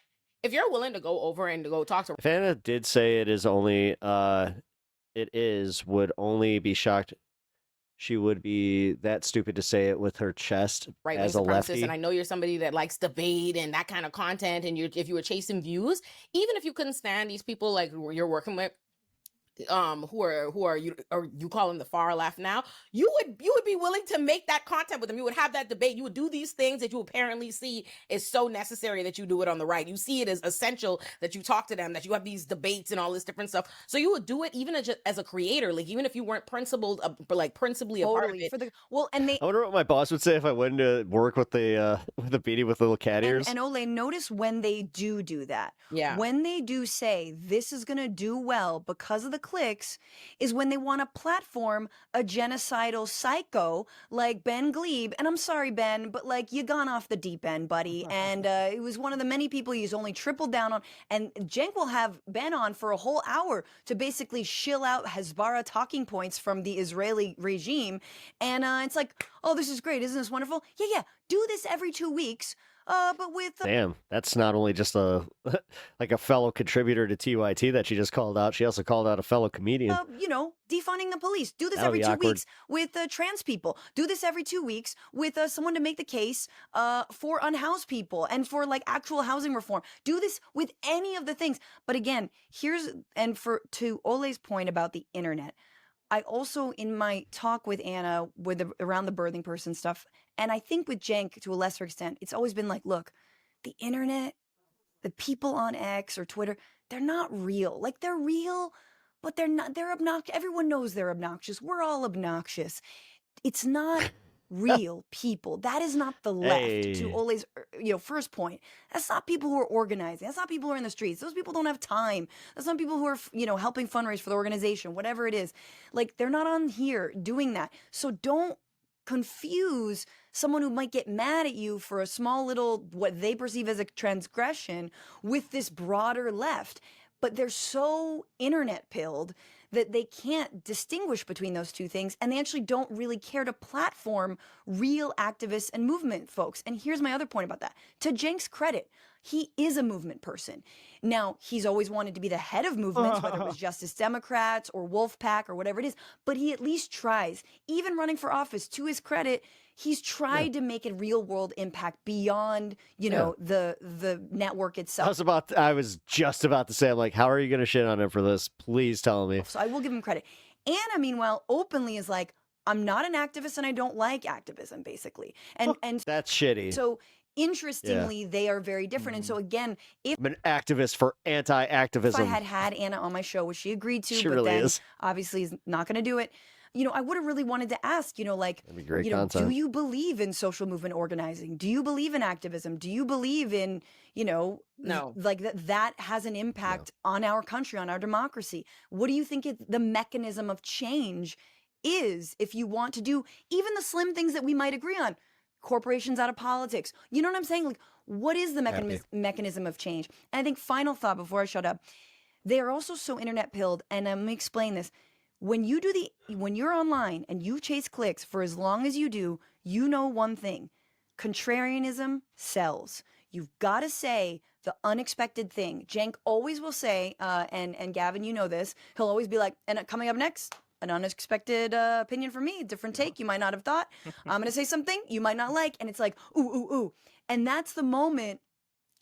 C: If you're willing to go over and to go talk to
A: If Anna did say it is only, would only be shocked. She would be that stupid to say it with her chest
C: right
A: as a
C: supremacists,
A: lefty.
C: and I know you're somebody that likes debate and that kind of content, and if you were chasing views, even if you couldn't stand these people like you're working with, who are you call them the far left now, you would be willing to make that content with them. You would have that debate. You would do these things that you apparently see is so necessary that you do it on the right. You see it as essential that you talk to them, that you have these debates and all this different stuff. So you would do it even as a creator, like even if you weren't principled, principally a part of
D: Totally.
C: it.
D: And
A: I wonder what my boss would say if I went to work with the beanie with little cat ears.
D: And Olay, notice when they do that.
C: Yeah.
D: When they do say this is going to do well because of the clicks, is when they want to platform a genocidal psycho like Ben Glebe. And I'm sorry, Ben, but like you gone off the deep end, buddy. And it was one of the many people he's only tripled down on. And Cenk will have Ben on for a whole hour to basically shill out Hezbollah talking points from the Israeli regime. And it's like, oh, this is great. Isn't this wonderful? Yeah. Do this every 2 weeks. But with
A: Damn, that's not only just a like a fellow contributor to TYT that she just called out. She also called out a fellow comedian.
D: defunding the police. Do this
A: That'll
D: every
A: be
D: 2
A: awkward.
D: weeks with trans people. Do this every 2 weeks with someone to make the case for unhoused people and for like actual housing reform. Do this with any of the things. But again, to Olay's point about the internet, I also, in my talk with Anna around the birthing person stuff, and I think with Cenk to a lesser extent, it's always been like, look, the internet, the people on X or Twitter, they're not real. Like, they're real, but they're not. They're obnoxious. Everyone knows they're obnoxious. We're all obnoxious. It's not real people. That is not the left.
A: Hey.
D: To Ole's first point, that's not people who are organizing. That's not people who are in the streets. Those people don't have time. That's not people who are helping fundraise for the organization, whatever it is. Like, they're not on here doing that. So don't confuse someone who might get mad at you for a small little what they perceive as a transgression with this broader left. But they're so internet pilled that they can't distinguish between those two things, and they actually don't really care to platform real activists and movement folks. And here's my other point about that. To Cenk's credit, he is a movement person. Now, he's always wanted to be the head of movements, whether it was Justice Democrats or Wolfpack or whatever it is, but he at least tries. Even running for office, to his credit, he's tried to make a real world impact beyond, the network itself.
A: I was just about to say, I'm like, how are you going to shit on him for this? Please tell me.
D: So I will give him credit. Anna, meanwhile, openly is like, I'm not an activist and I don't like activism, basically. And
A: That's shitty.
D: so interestingly, they are very different. And so again, if
A: I'm an activist for anti-activism.
D: I had Anna on my show, which she agreed to,
A: She
D: but
A: really
D: then
A: is.
D: obviously is not going to do it. I would have really wanted to ask,
A: That'd be great
D: do
A: content.
D: you believe in social movement organizing? Do you believe in activism? Do you believe in,
C: No.
D: like that has an impact on our country, on our democracy? What do you think the mechanism of change is if you want to do even the slim things that we might agree on? Corporations out of politics. You know what I'm saying? Like, what is the mechanism of change? And I think final thought before I shut up, they are also so internet pilled, and I'm gonna explain this. When you're online and you chase clicks for as long as you do, you know one thing: contrarianism sells. You've got to say the unexpected thing. Cenk always will say, and Gavin, you know this, he'll always be like, and coming up next, an unexpected opinion from me, different take you might not have thought. I'm going to say something you might not like. And it's like, ooh. And that's the moment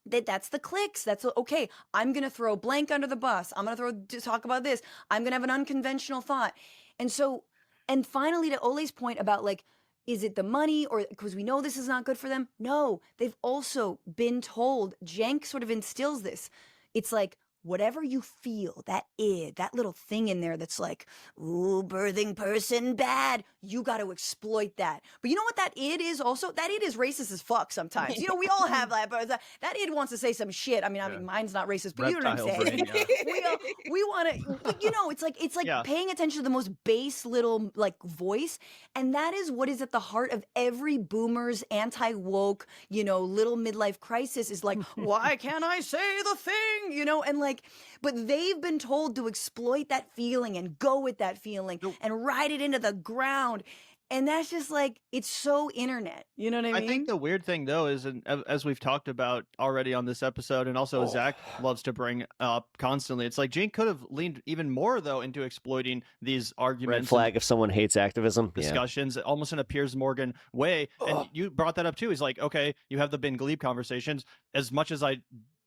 D: that's the clicks. That's okay. I'm going to throw blank under the bus. I'm going to talk about this. I'm going to have an unconventional thought. And finally, to Ole's point about like, is it the money or because we know this is not good for them? No, they've also been told. Cenk sort of instills this. It's like, whatever you feel, that id, that little thing in there that's like, ooh, birthing person bad, you got to exploit that. But you know what that id is also? That id is racist as fuck sometimes. You know, we all have that, but that id wants to say some shit. I mean, mine's not racist, but you know what I'm
B: Reptile
D: saying?
B: brain, yeah.
D: We want to, you know, it's like
B: Yeah.
D: paying attention to the most base little like voice. And that is what is at the heart of every boomer's anti-woke, you know, little midlife crisis is like, why can't I say the thing? You know, and like, but they've been told to exploit that feeling and go with that feeling and ride it into the ground. And that's just like, it's so internet. You know what I mean?
B: I think the weird thing though is, and as we've talked about already on this episode, and also Zach loves to bring up constantly, it's like Cenk could have leaned even more though into exploiting these arguments.
A: Red flag if someone hates activism.
B: Discussions, almost in a Piers Morgan way. And you brought that up too. He's like, okay, you have the Ben Glebe conversations. As much as I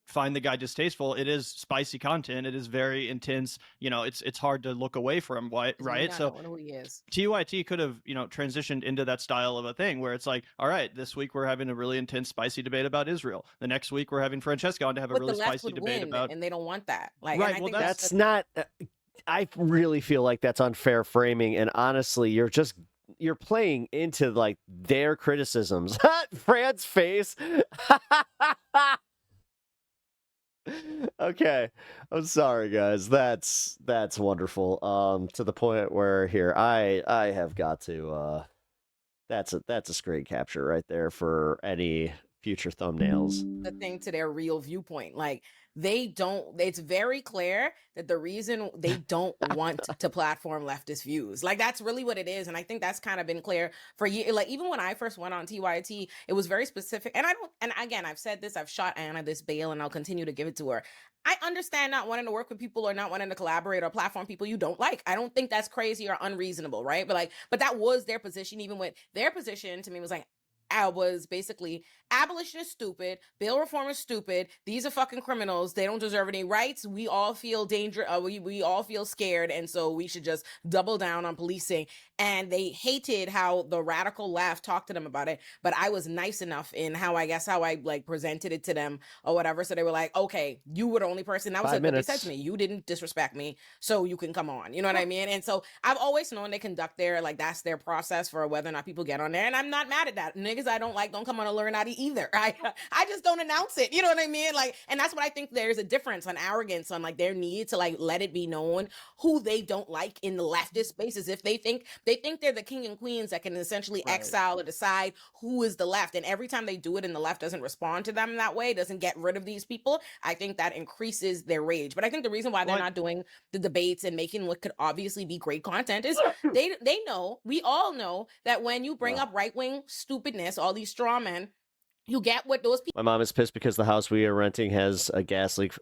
B: find the guy distasteful, it is spicy content, it is very intense, you know, it's hard to look away from, right? So
C: who he is.
B: TYT could have, you know, transitioned into that style of a thing where it's like, all right, this week we're having a really intense spicy debate about Israel, the next week we're having Francesca on to have a really spicy debate about,
C: and they don't want that, like,
B: right?
C: and I
B: Well,
C: think
A: That's not. I really feel like that's unfair framing, and honestly, you're playing into like their criticisms. Fran's face. Okay, I'm sorry, guys. That's wonderful. To the point where here I have got to. That's a screen capture right there for any future thumbnails.
C: the thing to their real viewpoint. Like, they don't, it's very clear that the reason they don't want to platform leftist views, like, that's really what it is. And I think that's kind of been clear for years. Like, even when I first went on TYT, it was very specific. And and again, I've said this, I've shot Anna this bail, and I'll continue to give it to her. I understand not wanting to work with people or not wanting to collaborate or platform people you don't like. I don't think that's crazy or unreasonable, right? But that was their position. Even with their position to me was like, I was basically, abolition is stupid, bill reform is stupid, these are fucking criminals, they don't deserve any rights, we all feel danger, we all feel scared, and so we should just double down on policing. And they hated how the radical left talked to them about it, but I was nice enough in how I like presented it to them or whatever, so they were like, okay, you were the only person, that was what they said to me, you didn't disrespect me, so you can come on, you know what I mean? And so I've always known they conduct their, like, that's their process for whether or not people get on there, and I'm not mad at that. Niggas I don't like don't come on Illuminati either. I just don't announce it. You know what I mean? Like, and that's what I think there's a difference on arrogance, on like their need to like let it be known who they don't like in the leftist spaces. If they think they're the king and queens that can essentially exile or decide who is the left, and every time they do it and the left doesn't respond to them that way, doesn't get rid of these people, I think that increases their rage. But I think the reason why they're not doing the debates and making what could obviously be great content is they know, we all know, that when you bring up right-wing stupidness, all these straw men, you get what those people.
A: My mom is pissed because the house we are renting has a gas leak.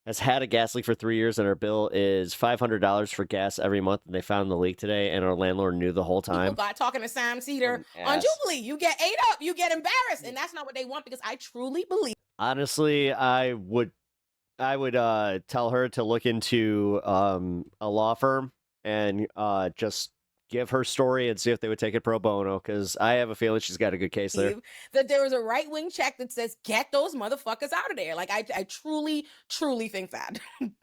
A: Has had a gas leak for 3 years, and our bill is $500 for gas every month. And they found the leak today, and our landlord knew the whole time.
C: People got talking to Sam Cedar on Jubilee. You get ate up, you get embarrassed, and that's not what they want, because I truly believe.
A: Honestly, I would tell her to look into a law firm and just give her story and see if they would take it pro bono, because I have a feeling she's got a good case there.
C: That there was a right-wing check that says, get those motherfuckers out of there. Like, I truly think that.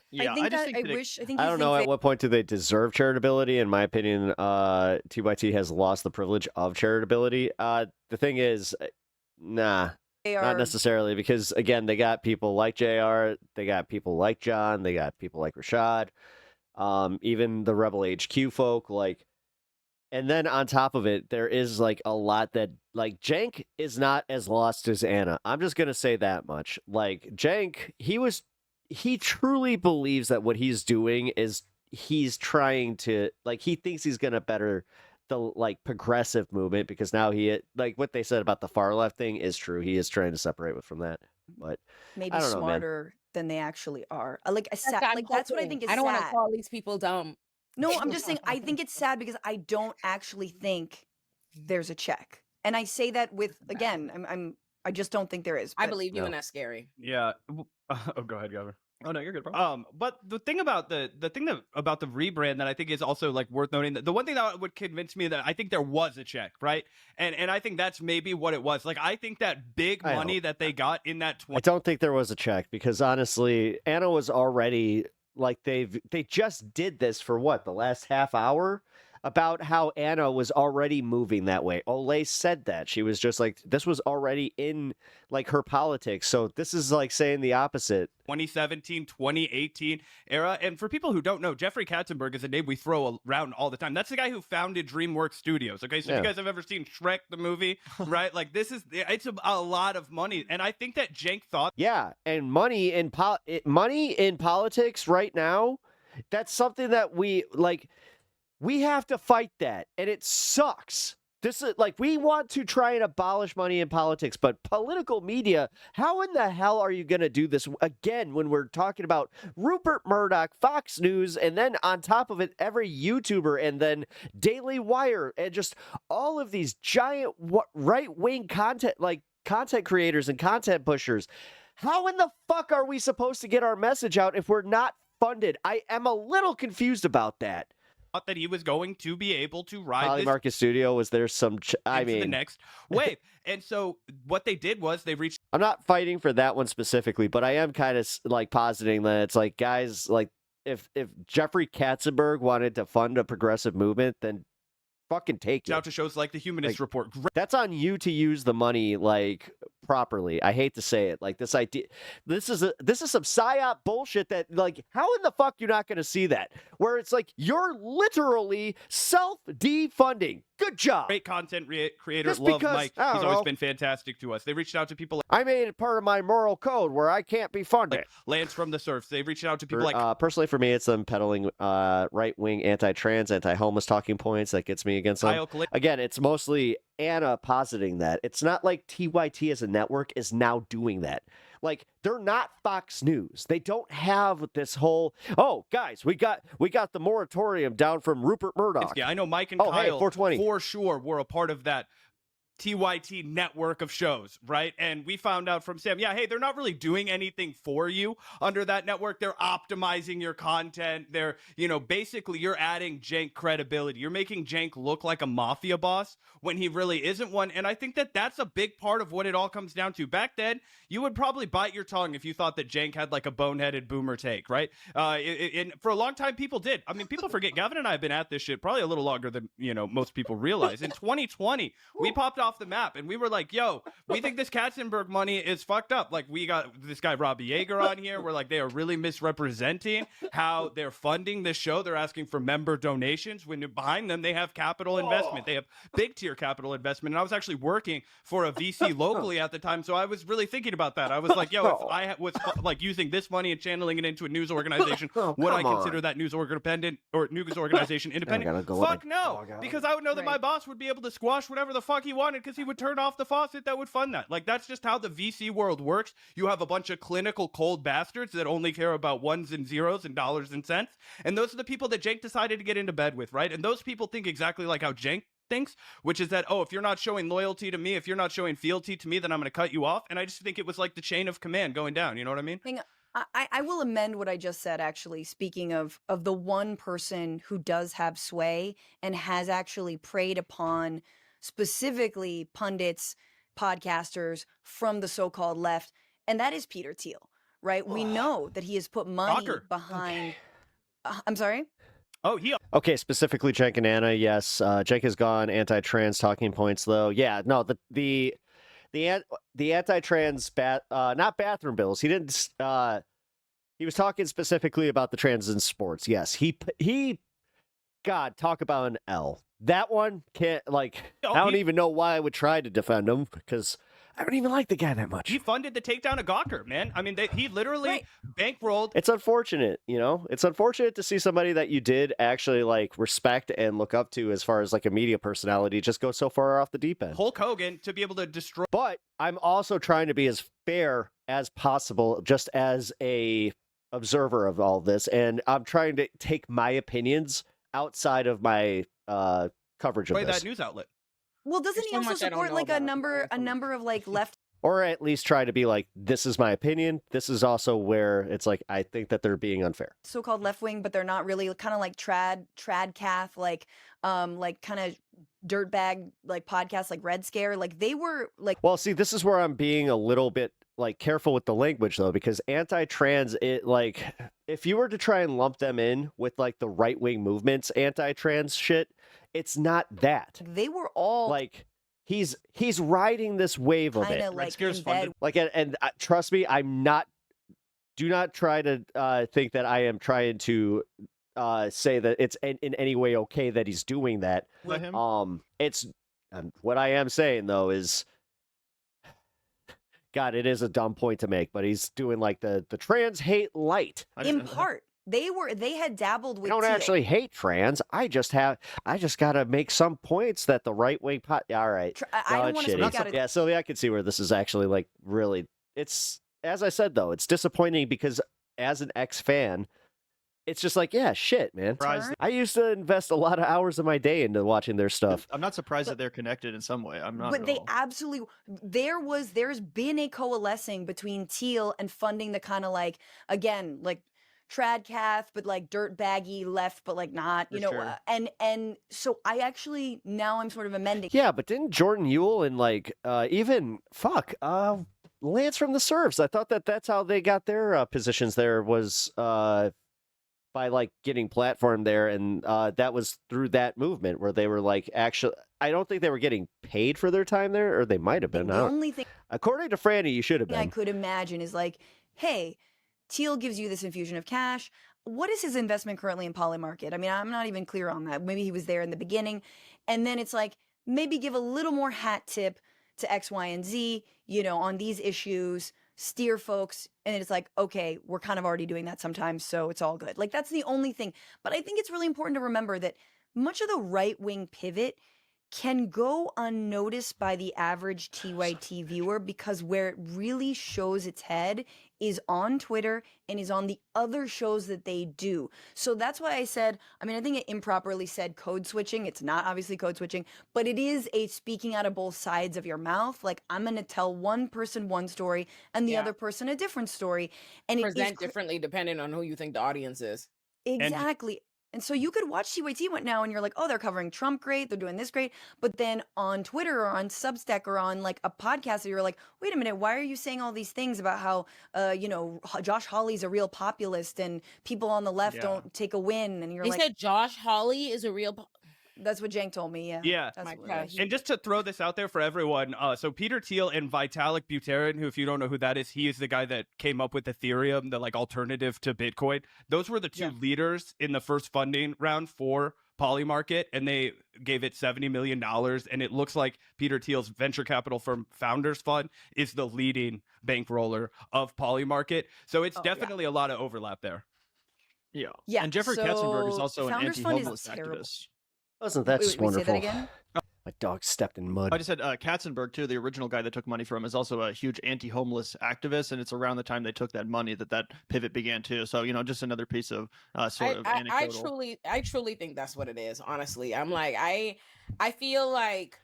B: Yeah,
D: I
A: don't know at what point do they deserve charitability. In my opinion, TYT has lost the privilege of charitability. The thing is, not necessarily, because again, they got people like JR, they got people like John, they got people like Rashad, even the Rebel HQ folk, like. And then on top of it, there is like a lot that, like, Cenk is not as lost as Anna. I'm just gonna say that much. Like, Cenk, he truly believes that what he's doing is he's trying to, like, he thinks he's gonna better the like progressive movement, because now like what they said about the far left thing is true. He is trying to separate from that, but
D: maybe
A: I don't know, man.
D: smarter than they actually are. That's what I think is sad.
C: I don't want to call these people dumb.
D: No, I'm just saying, I think it's sad because I don't actually think there's a check. And I say that with, again, I just don't think there is.
C: I believe you, and that's scary.
B: Yeah. Oh, go ahead, Governor. Oh no, you're good, bro.
E: But the thing about about the rebrand that I think is also like worth noting, that the one thing that would convince me that I think there was a check, right? And I think that's maybe what it was. Like, I think that big money that they got in that
A: I don't think there was a check, because honestly, Anna was already like, they just did this for what, the last half hour, about how Anna was already moving that way. Olay said that. She was just like, this was already in like her politics. So this is like saying the opposite.
E: 2017, 2018 era. And for people who don't know, Jeffrey Katzenberg is a name we throw around all the time. That's the guy who founded DreamWorks Studios. Okay, so if you guys have ever seen Shrek the movie, right? Like, it's a lot of money. And I think that Cenk thought,
A: yeah, and money in politics right now, that's something that we have to fight that, and it sucks. This is like, we want to try and abolish money in politics, but political media, how in the hell are you going to do this again when we're talking about Rupert Murdoch, Fox News, and then on top of it, every YouTuber, and then Daily Wire, and just all of these giant right-wing content creators and content pushers? How in the fuck are we supposed to get our message out if we're not funded? I am a little confused about that.
E: that he was going to be able to ride
A: Holly
E: this
A: Market Studio, was there some
E: the next wave. And so what they did was they reached
A: I'm not fighting for that one specifically, but I am kind of like positing that it's like, guys, like, if Jeffrey Katzenberg wanted to fund a progressive movement, then fucking take
E: out
A: it.
E: to shows like the Humanist Report.
A: That's on you to use the money like properly. I hate to say it. Like, this idea, this is some psyop bullshit that, like, how in the fuck you're not going to see that? Where it's like, you're literally self-defunding. Good job.
E: Great content creator.
A: Just
E: Love
A: because,
E: Mike.
A: I
E: He's
A: don't
E: always
A: know,
E: been fantastic to us. They reached out to people like
A: I made it part of my moral code where I can't be funded.
E: Lance from the Surfs. They reached out to people like
A: personally, for me, it's them peddling right-wing anti-trans, anti-homeless talking points that gets me against them. Again, it's mostly Anna positing that. It's not like TYT as a network is now doing that. Like, they're not Fox News. They don't have this whole, oh, guys, we got the moratorium down from Rupert Murdoch.
E: Yeah, I know Mike and Kyle,
A: hey, 420.
E: For sure, were a part of that TYT network of shows, right? And we found out from Sam, yeah, hey, they're not really doing anything for you under that network. They're optimizing your content. They're, basically you're adding Cenk credibility. You're making Cenk look like a mafia boss when he really isn't one. And I think that that's a big part of what it all comes down to. Back then, you would probably bite your tongue if you thought that Cenk had like a boneheaded boomer take, right? And for a long time, people did. I mean, people forget, Gavin and I have been at this shit probably a little longer than, most people realize. In 2020, we popped off the map and we were like, yo, we think this Katzenberg money is fucked up. Like, we got this guy Robbie Yeager on here. We're like, they are really misrepresenting how they're funding this show. They're asking for member donations when behind them they have capital investment. They have big tier capital investment. And I was actually working for a VC locally at the time, so I was really thinking about that. I was like, yo, if I was like using this money and channeling it into a news organization, would I consider that news organization independent? Fuck no, because I would know that my boss would be able to squash whatever the fuck he wanted because he would turn off the faucet that would fund that. Like, that's just how the VC world works. You have a bunch of clinical cold bastards that only care about ones and zeros and dollars and cents. And those are the people that Cenk decided to get into bed with, right? And those people think exactly like how Cenk thinks, which is that, oh, if you're not showing loyalty to me, if you're not showing fealty to me, then I'm going to cut you off. And I just think it was like the chain of command going down. You know what I mean?
D: I will amend what I just said, actually, speaking of the one person who does have sway and has actually preyed upon specifically pundits, podcasters from the so-called left, and that is Peter Thiel, right? We know that he has put money behind... I'm sorry?
A: Okay, specifically Cenk and Anna, yes. Cenk has gone anti-trans talking points, though. Yeah, no, the anti-trans not bathroom bills. He didn't. He was talking specifically about the trans in sports. Yes, he. God, talk about an L. That one can't I don't even know why I would try to defend him because I don't even like the guy that much.
E: He funded the takedown of Gawker, man. I mean, he literally bankrolled.
A: It's unfortunate, It's unfortunate to see somebody that you did actually respect and look up to as far as a media personality just go so far off the deep end.
E: Hulk Hogan to be able to destroy.
A: But I'm also trying to be as fair as possible, just as a observer of all this, and I'm trying to take my opinions outside of my coverage of this.
E: That news outlet.
D: Well, doesn't he also support a number of left
A: Or at least try to be like, this is my opinion. This is also where it's like, I think that they're being unfair.
D: So-called left wing, but they're not really, kind of like trad like kind of dirtbag like podcasts like Red Scare. Like they were like,
A: Well, see, this is where I'm being a little bit like careful with the language though, because anti-trans, it like, if you were to try and lump them in with like the right-wing movements, anti-trans shit, it's not that.
D: they were all
A: Like, he's riding this wave of
D: kind
A: it.
D: of like
B: Scare's
D: in
B: funded.
D: bed.
A: Like, and trust me, do not try to think that I am trying to say that it's in any way okay that he's doing that.
B: Let him.
A: It's what I am saying though is, God, it is a dumb point to make, but he's doing like the trans hate light.
D: In part, they had dabbled
A: I
D: with
A: don't
D: teal.
A: actually hate trans. I just gotta make some points that the right wing all right.
D: I
A: No,
D: don't
A: it's
D: want to
A: shitty.
D: speak out of
A: Yeah, so I can see where this is actually like really. It's, as I said though, it's disappointing because as an ex-fan, it's just like, yeah, shit, man.
B: Surprised-
A: I used to invest a lot of hours of my day into watching their stuff.
B: I'm not surprised that they're connected in some way. I'm not.
D: But
B: at
D: they
B: all.
D: absolutely there's been a coalescing between teal and funding the kind of like, again, like trad cath, but like dirt baggy left, but like not,
B: For
D: you know,
B: sure.
D: and so I actually now I'm sort of amending.
A: Yeah, but didn't Jordan Ewell and like even Lance from the Serfs? I thought that's how they got their positions there was by like getting platformed there, and that was through that movement where they were like actually. I don't think they were getting paid for their time there, or they might have been.
D: The only thing
A: According to Franny, you should have
D: I
A: been.
D: could imagine is like, hey, teal gives you this infusion of cash. What is his investment currently in Polymarket? I mean, I'm not even clear on that. Maybe he was there in the beginning, and then it's like maybe give a little more hat tip to X, Y, and Z, you know, on these issues, steer folks. And it's like, okay, we're kind of already doing that sometimes, so it's all good. Like, that's the only thing. But I think it's really important to remember that much of the right-wing pivot can go unnoticed by the average TYT viewer because where it really shows its head is on Twitter and is on the other shows that they do. So that's why I said, I mean, I think it improperly said code switching. It's not obviously code switching, but it is a speaking out of both sides of your mouth. Like, I'm going to tell one person one story and the
C: Yeah.
D: other person a different story. And it is
C: Present differently depending on who you think the audience is.
D: exactly. And so you could watch TYT now and you're like, oh, they're covering Trump great. They're doing this great. But then on Twitter or on Substack or on like a podcast, you're like, wait a minute, why are you saying all these things about how, Josh Hawley's a real populist and people on the left
B: Yeah.
D: don't take a win? And you're
C: They
D: like,
C: said Josh Hawley is a real.
D: that's what Cenk told me. Yeah.
E: Yeah.
D: That's
C: My
D: what,
C: gosh.
E: And just to throw this out there for everyone, so Peter Thiel and Vitalik Buterin, who, if you don't know who that is, he is the guy that came up with Ethereum, the like alternative to Bitcoin. Those were the two leaders in the first funding round for Polymarket, and they gave it $70 million. And it looks like Peter Thiel's venture capital firm Founders Fund is the leading bankroller of Polymarket. So it's definitely a lot of overlap there.
B: Yeah.
D: Yeah,
B: And Jeffrey Katzenberg is
D: so
B: also an
D: Founders Fund is
B: anti-homeless
D: terrible.
B: activist.
A: Wasn't that
D: Wait,
A: just
D: wait, say that
A: wonderful?
D: again?
A: My dog stepped in mud.
B: I just said Katzenberg too, the original guy that took money from, is also a huge anti-homeless activist, and it's around the time they took that money that pivot began too. So just another piece of sort of anecdotal.
C: I truly think that's what it is. Honestly, I'm like, I feel like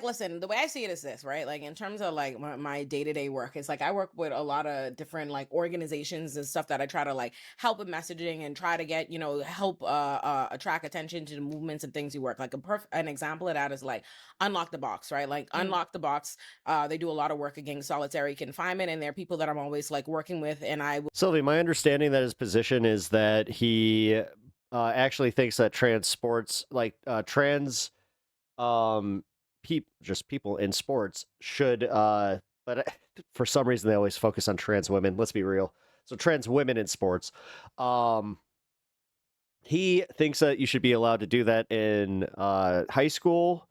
C: listen, the way I see it is this, right? Like in terms of like my day-to-day work, it's like I work with a lot of different like organizations and stuff that I try to like help with messaging and try to get, help attract attention to the movements and things you work. Like an example of that is like Unlock the Box, right? Like Unlock the Box, they do a lot of work against solitary confinement, and they're people that I'm always like working with, and I will
A: Sylvie, my understanding that his position is that he actually thinks that trans sports, like trans people in sports should but for some reason they always focus on trans women. Let's be real. So trans women in sports, he thinks that you should be allowed to do that in high school,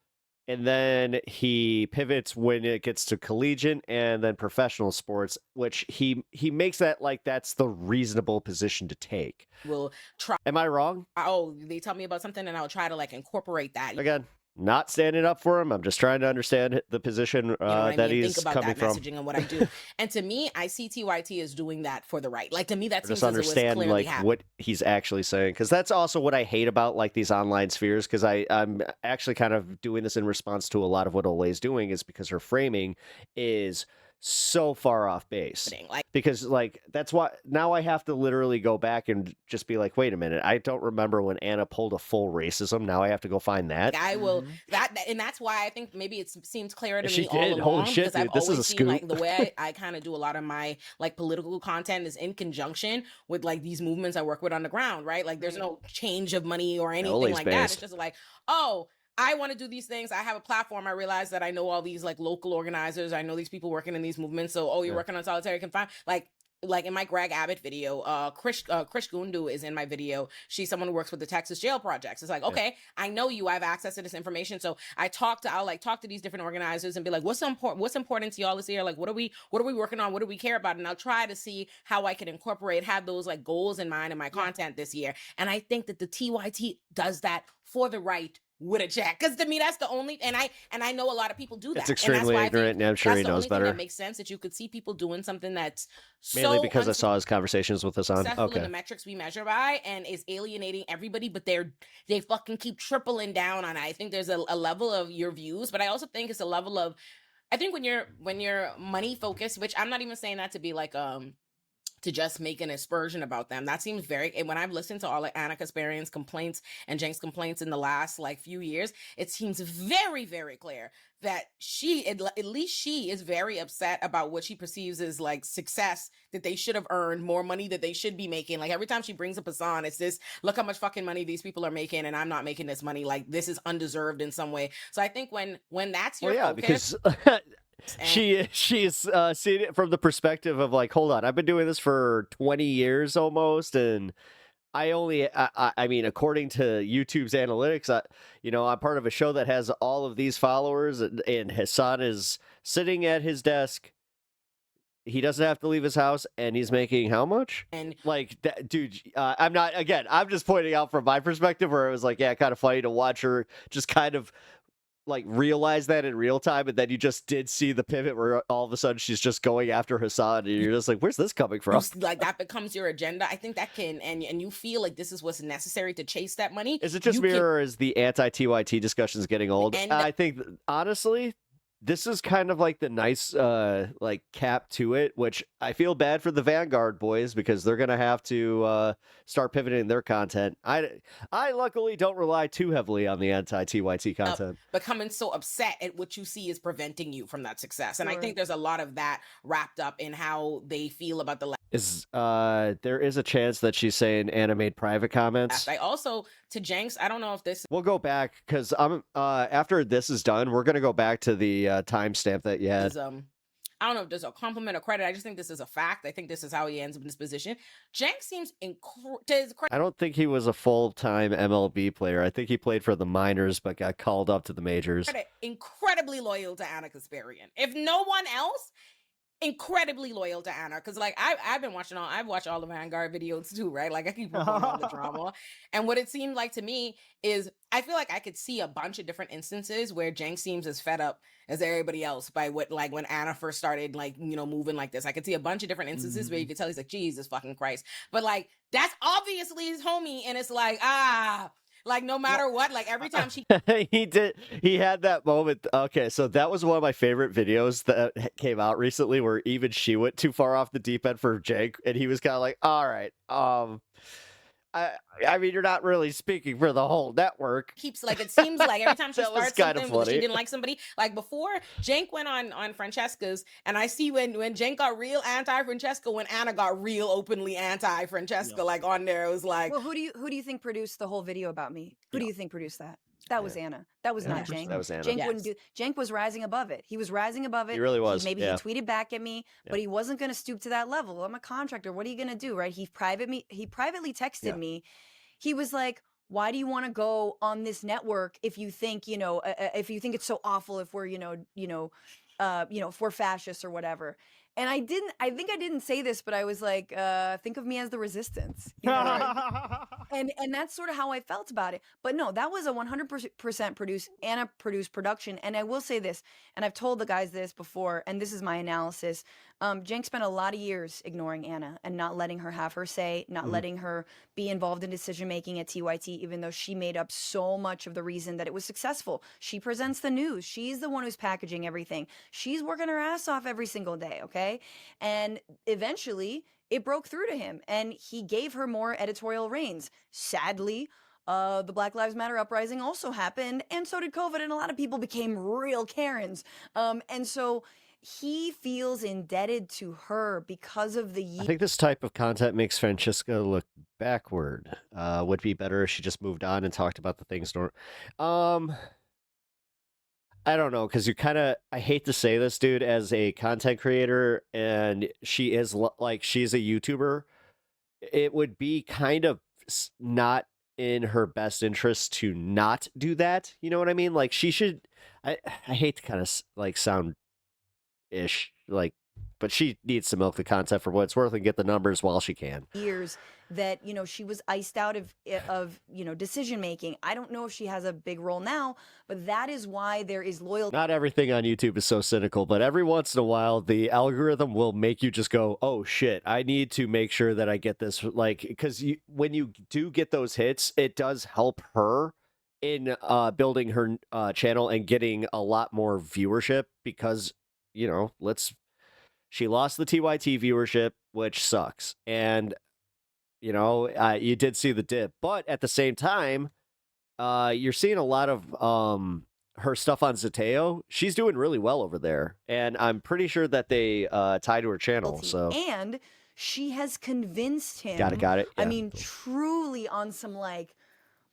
A: and then he pivots when it gets to collegiate and then professional sports, which he makes that like that's the reasonable position to take.
C: try.
A: Am I wrong?
C: Oh, they tell me about something, and I'll try to like incorporate that.
A: Again, not standing up for him. I'm just trying to understand the position
C: You know what I
A: that
C: mean?
A: he's
C: Think about
A: coming
C: that
A: from.
C: messaging and what I do. And to me, I see TYT as doing that for the right. Like to me, that seems
A: Just
C: as it was
A: understand
C: clearly
A: like
C: happening.
A: what he's actually saying, because that's also what I hate about like these online spheres, because I'm actually kind of doing this in response to a lot of what Olay's doing, is because her framing is so far off base.
C: Like,
A: Because like that's why now I have to literally go back and just be like, wait a minute, I don't remember when Anna pulled a full racism. Now I have to go find that.
C: I will and that's why I think maybe it seems clearer to
A: She
C: me all
A: did.
C: along,
A: Holy shit,
C: because I've
A: dude, this is
C: always
A: a
C: seen
A: scoop.
C: like the way I kind of do a lot of my like political content is in conjunction with like these movements I work with on the ground, right? Like there's no change of money or anything
A: Olay's
C: like that. It's
A: based.
C: just like, oh, I want to do these things. I have a platform. I realize that I know all these like local organizers. I know these people working in these movements. So, oh, you're working on solitary confinement. Like in my Greg Abbott video, Krish Gundu is in my video. She's someone who works with the Texas jail projects. It's like, okay, I know you. I have access to this information. So I'll like talk to these different organizers and be like, what's important to y'all this year? Like, what are we working on? What do we care about? And I'll try to see how I can have those like goals in mind in my content this year. And I think that the TYT does that for the right with a check, because to me that's the only, and I know a lot of people do that.
A: It's extremely ignorant, and I'm sure he knows better.
C: That makes sense, that you could see people doing something that's
A: Mainly
C: so
A: because I saw his conversations with Hassan.
C: successful in
A: Okay.
C: the metrics we measure by, and is alienating everybody, but they fucking keep tripling down on it. I think there's a level of your views, but I also think it's a level of, I think when you're money focused, which I'm not even saying that to be like to just make an aspersion about them. That seems very, and when I've listened to all of Anna Kasparian's complaints and Cenk's complaints in the last like few years, it seems very, very clear that at least she is very upset about what she perceives as like success, that they should have earned more money, that they should be making. Like every time she brings up Hassan, it's this, look how much fucking money these people are making and I'm not making this money. Like this is undeserved in some way. So I think when that's your focus,
A: because she's seeing it from the perspective of like, hold on, I've been doing this for 20 years almost, and I mean, according to YouTube's analytics, I'm part of a show that has all of these followers, and Hassan is sitting at his desk. He doesn't have to leave his house, and he's making how much?
C: And
A: like that, dude. I'm just pointing out from my perspective, where it was like, yeah, kind of funny to watch her just kind of like realize that in real time, and then you just did see the pivot where all of a sudden she's just going after Hassan, and you're just like, where's this coming from?
C: like that becomes your agenda. I think that can, and you feel like this is what's necessary to chase that money.
A: Is it just me, or is the anti-TYT discussions getting old? I think honestly, this is kind of like the nice like cap to it, which I feel bad for the Vanguard boys because they're gonna have to start pivoting their content. I luckily don't rely too heavily on the anti-TYT content.
C: Becoming so upset at what you see is preventing you from that success. And I think there's a lot of that wrapped up in how they feel about the
A: there is a chance that she's saying Anna made private comments.
C: I also, to Cenk's, I don't know if this,
A: we'll go back because I'm after this is done, we're gonna go back to the timestamp that you had.
C: is, I don't know if there's a compliment or credit. I just think this is a fact. I think this is how he ends up in this position. Cenk seems
A: I don't think he was a full-time MLB player. I think he played for the minors, but got called up to the majors.
C: Incredibly loyal to Anna Kasparian. If no one else, incredibly loyal to Anna, because like I've watched all the Vanguard videos too, right? Like I keep reporting on the drama, and what it seemed like to me is I feel like I could see a bunch of different instances where Cenk seems as fed up as everybody else by what, like when Anna first started like moving like this. I could see a bunch of different instances where you could tell he's like, Jesus fucking Christ, but like that's obviously his homie, and it's like like no matter what, like every time she
A: he had that moment. Okay, so that was one of my favorite videos that came out recently where even she went too far off the deep end for Cenk, and he was kind of like, all right, I mean, you're not really speaking for the whole network.
C: Keeps like, it seems like every time she starts something
A: funny.
C: She didn't like somebody. Like before, Cenk went on Francesca's, and I see when Cenk got real anti-Francesca, when Anna got real openly anti-Francesca, like on there, it was like,
D: well, who do you think produced the whole video about me? Who do you think produced that? That was Anna. That was not Cenk.
A: That was Anna.
D: Cenk was rising above it. He was rising above it.
A: He really was.
D: Maybe he tweeted back at me, but he wasn't going to stoop to that level. I'm a contractor. What are you going to do, right? He privately texted me. He was like, why do you want to go on this network if you think, if you think it's so awful, if we're, if we're fascists or whatever. And I think I didn't say this, but I was like, think of me as the resistance. You know? and that's sort of how I felt about it. But no, that was a 100% Anna produced production. And I will say this, and I've told the guys this before, and this is my analysis. Cenk spent a lot of years ignoring Anna and not letting her have her say, not letting her be involved in decision making at TYT, even though she made up so much of the reason that it was successful. She presents the news. She's the one who's packaging everything. She's working her ass off every single day, okay? And eventually it broke through to him and he gave her more editorial reins. Sadly, the Black Lives Matter uprising also happened, and so did COVID, and a lot of people became real Karens. And so he feels indebted to her because of the
A: I think this type of content makes Francesca look backward. Would be better if she just moved on and talked about the things. I don't know, because you kind of, I hate to say this, dude, as a content creator, and she is like, she's a YouTuber, it would be kind of not in her best interest to not do that. You know what I mean? Like, she should, I hate to kind of like sound ish, like, but she needs to milk the content for what it's worth and get the numbers while she can.
D: years that, you know, she was iced out of you know, decision making. I don't know if she has a big role now, but that is why there is loyalty.
A: Not everything on YouTube is so cynical, but every once in a while, the algorithm will make you just go, oh shit, I need to make sure that I get this. Like, because when you do get those hits, it does help her in building her channel and getting a lot more viewership because, you know, she lost the TYT viewership, which sucks. And, you know, you did see the dip. But at the same time, you're seeing a lot of her stuff on Zateo. She's doing really well over there. And I'm pretty sure that they tie to her channel. So
D: And she has convinced him.
A: Got it.
D: I
A: Yeah.
D: mean, truly on some like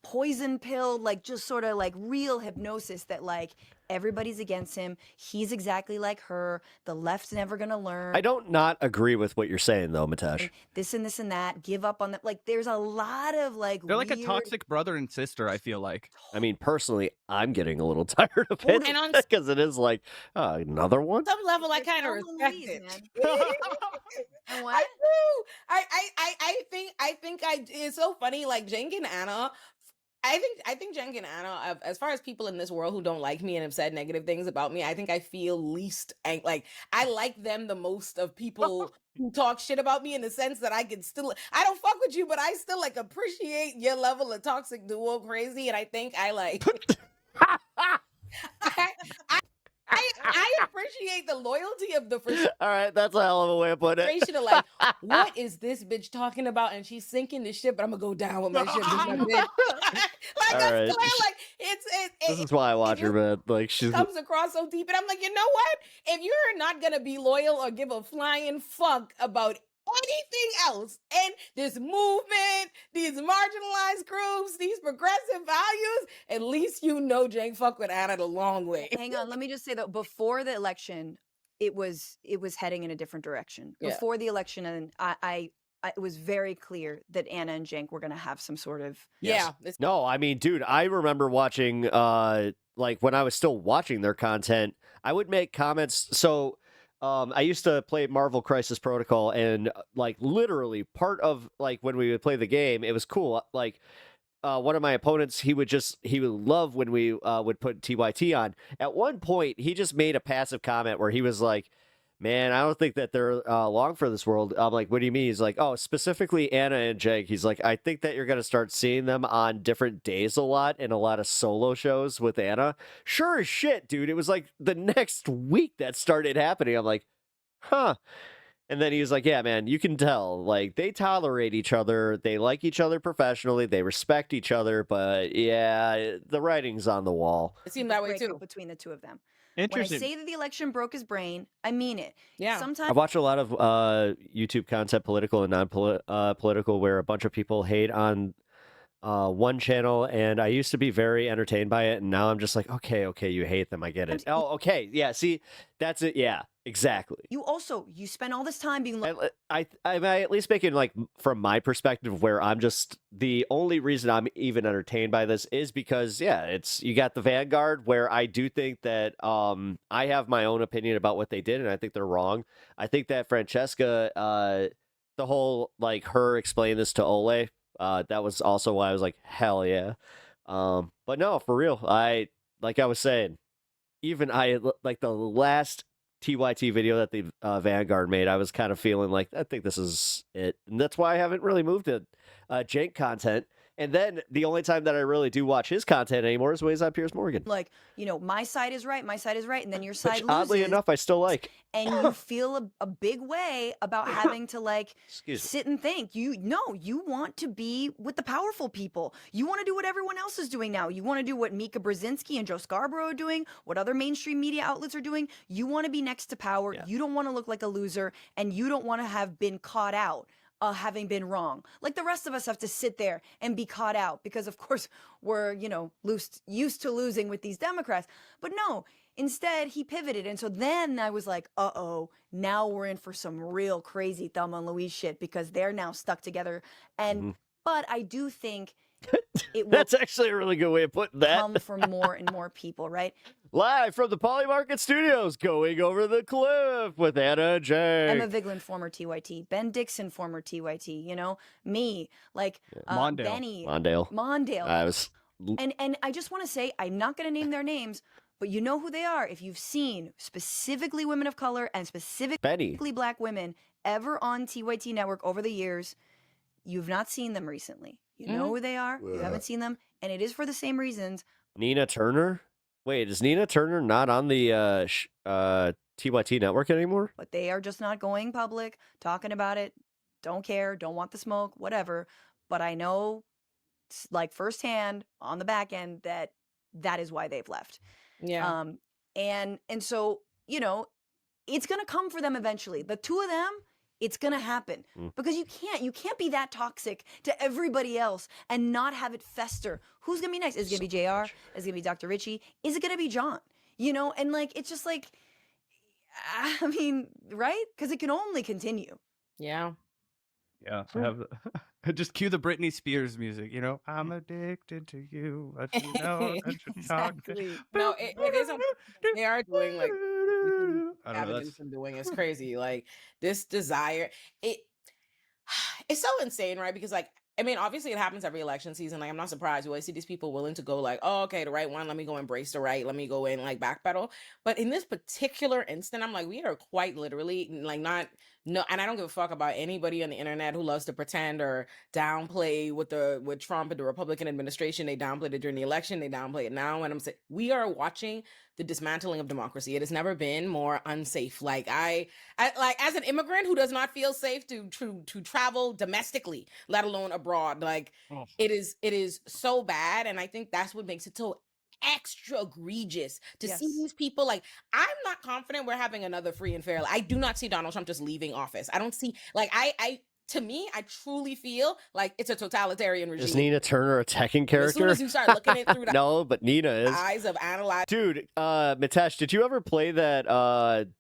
D: poison pill, like just sort of like real hypnosis that like everybody's against him. He's exactly like her. The left's never gonna learn.
A: I don't not agree with what you're saying, though, Mitesh.
D: This and this and that. Give up on that. Like, there's a lot of like.
E: They're like a
D: weird-
E: toxic brother and sister, I feel like.
A: I mean, personally, I'm getting a little tired of it
C: And on
A: because it is like another one.
C: some level, I
D: It's
C: kind of
D: all
C: respect
D: Louise,
C: it.
D: man. And
C: I
D: what?
C: do. I think it's so funny. Like Cenk and Anna. I think Cenk and Anna, as far as people in this world who don't like me and have said negative things about me, I think I feel least like I like them the most of people who talk shit about me in the sense that I don't fuck with you, but I still like appreciate your level of toxic duo crazy, and I think I like. I appreciate the loyalty of the
A: All right, that's a hell of a way of putting it.
C: frustration of like, what is this bitch talking about? And she's sinking the ship, but I'm gonna go down with my ship. This my bitch. Like
A: All
C: I'm
A: right.
C: playing, like
A: This is why I watch her, man. Like she's
C: comes across so deep, and I'm like, you know what? If you're not gonna be loyal or give a flying fuck about anything else, and this movement, these marginalized groups, these progressive values, at least you know Cenk fuck with Anna the long way.
D: Hang on, let me just say that before the election, it was heading in a different direction.
C: Yeah.
D: Before the election, and it was very clear that Anna and Cenk were going to have some sort of.
C: Yeah, it's
A: No, I mean, dude, I remember watching like when I was still watching their content, I would make comments. So I used to play Marvel Crisis Protocol, and like literally part of like when we would play the game, it was cool. Like one of my opponents, he would love when we would put TYT on. At one point, he just made a passive comment where he was like, man, I don't think that they're long for this world. I'm like, what do you mean? He's like, oh, specifically Anna and Cenk. He's like, I think that you're going to start seeing them on different days a lot and a lot of solo shows with Anna. Sure as shit, dude. It was like the next week that started happening. I'm like, huh. And then he was like, yeah, man, you can tell. Like, they tolerate each other. They like each other professionally. They respect each other. But yeah, the writing's on the wall.
C: it seemed that way
D: breakup
C: too.
D: between the two of them. When I
B: Interesting.
D: say that the election broke his brain, I mean it.
C: Yeah.
A: I
D: Sometimes
A: watch a lot of YouTube content, political and non-political, where a bunch of people hate on one channel, and I used to be very entertained by it, and now I'm just like, okay, you hate them, I get it. Oh, okay, yeah, see, that's it, yeah, exactly.
D: you spend all this time being like,
A: I'm at least making, like, from my perspective, where I'm just, the only reason I'm even entertained by this is because, yeah, you got the Vanguard, where I do think that I have my own opinion about what they did, and I think they're wrong. I think that Francesca, the whole, like, her explaining this to Olay, That was also why I was like, hell yeah. But no, for real, like I was saying, even like the last TYT video that the Vanguard made, I was kind of feeling like, I think this is it. And that's why I haven't really moved to Cenk content. And then the only time that I really do watch his content anymore is when he's on Piers Morgan.
D: Like, my side is right, and then your side
A: Which,
D: loses.
A: oddly enough, I still like.
D: And you feel a big way about having to
A: Excuse me.
D: sit and think. You want to be with the powerful people. You want to do what everyone else is doing now. You want to do what Mika Brzezinski and Joe Scarborough are doing, what other mainstream media outlets are doing. You want to be next to power.
A: Yeah.
D: You don't want to look like a loser, and you don't want to have been caught out. Having been wrong. Like the rest of us have to sit there and be caught out because, of course, we're, used to losing with these Democrats. But no, instead, he pivoted. And so then I was like, uh-oh, now we're in for some real crazy Thelma and Louise shit because they're now stuck together. And, but I do think it will
A: That's actually a really good way of putting that.
D: come from more and more people, right?
A: Live from the Poly Market Studios, going over the cliff with Anna and Jay.
D: Emma Vigeland, former TYT. Ben Dixon, former TYT. Me,
B: Mondale.
D: Benny.
A: Mondale. I was.
D: And I just want to say, I'm not going to name their names, but you know who they are. If you've seen specifically women of color and specifically
A: Benny.
D: black women ever on TYT Network over the years, you've not seen them recently. You know who they are. You haven't seen them. And it is for the same reasons.
A: Nina Turner? Wait, is Nina Turner not on the TYT network anymore?
D: But they are just not going public, talking about it, don't care, don't want the smoke, whatever. But I know, firsthand on the back end, that is why they've left.
C: Yeah.
D: And so, it's going to come for them eventually. The two of them, it's going to happen because you can't be that toxic to everybody else and not have it fester. Who's going to be next? Is it going to be JR? Is it going to be Dr. Richie? Is it going to be John? And it's just right? Because it can only continue.
C: Yeah.
E: Yeah, I have just cue the Britney Spears music. I'm addicted to you. But you know that you're
C: Exactly. No, it is. They are doing
E: I don't know.
C: That's doing is crazy. Like this desire, it's so insane, right? Because obviously it happens every election season. I'm not surprised. You always see these people willing to go oh, okay, the right one. Let me go embrace the right. Let me go in backpedal. But in this particular instant, I'm like, we are quite literally no, and I don't give a fuck about anybody on the internet who loves to pretend or downplay with Trump and the Republican administration. They downplayed it during the election. They downplay it now. And I'm saying we are watching the dismantling of democracy. It has never been more unsafe. I as an immigrant who does not feel safe to travel domestically, let alone abroad. It is so bad. And I think that's what makes it so extra egregious to see these people. I'm not confident we're having another free and fair. I do not see Donald Trump just leaving office. I don't see to me, I truly feel like it's a totalitarian regime.
A: Is Nina Turner a Tekken character?
C: As soon as you start looking it through the
A: no, but Nina is.
C: eyes of analyzing.
A: Dude, Mitesh, did you ever play that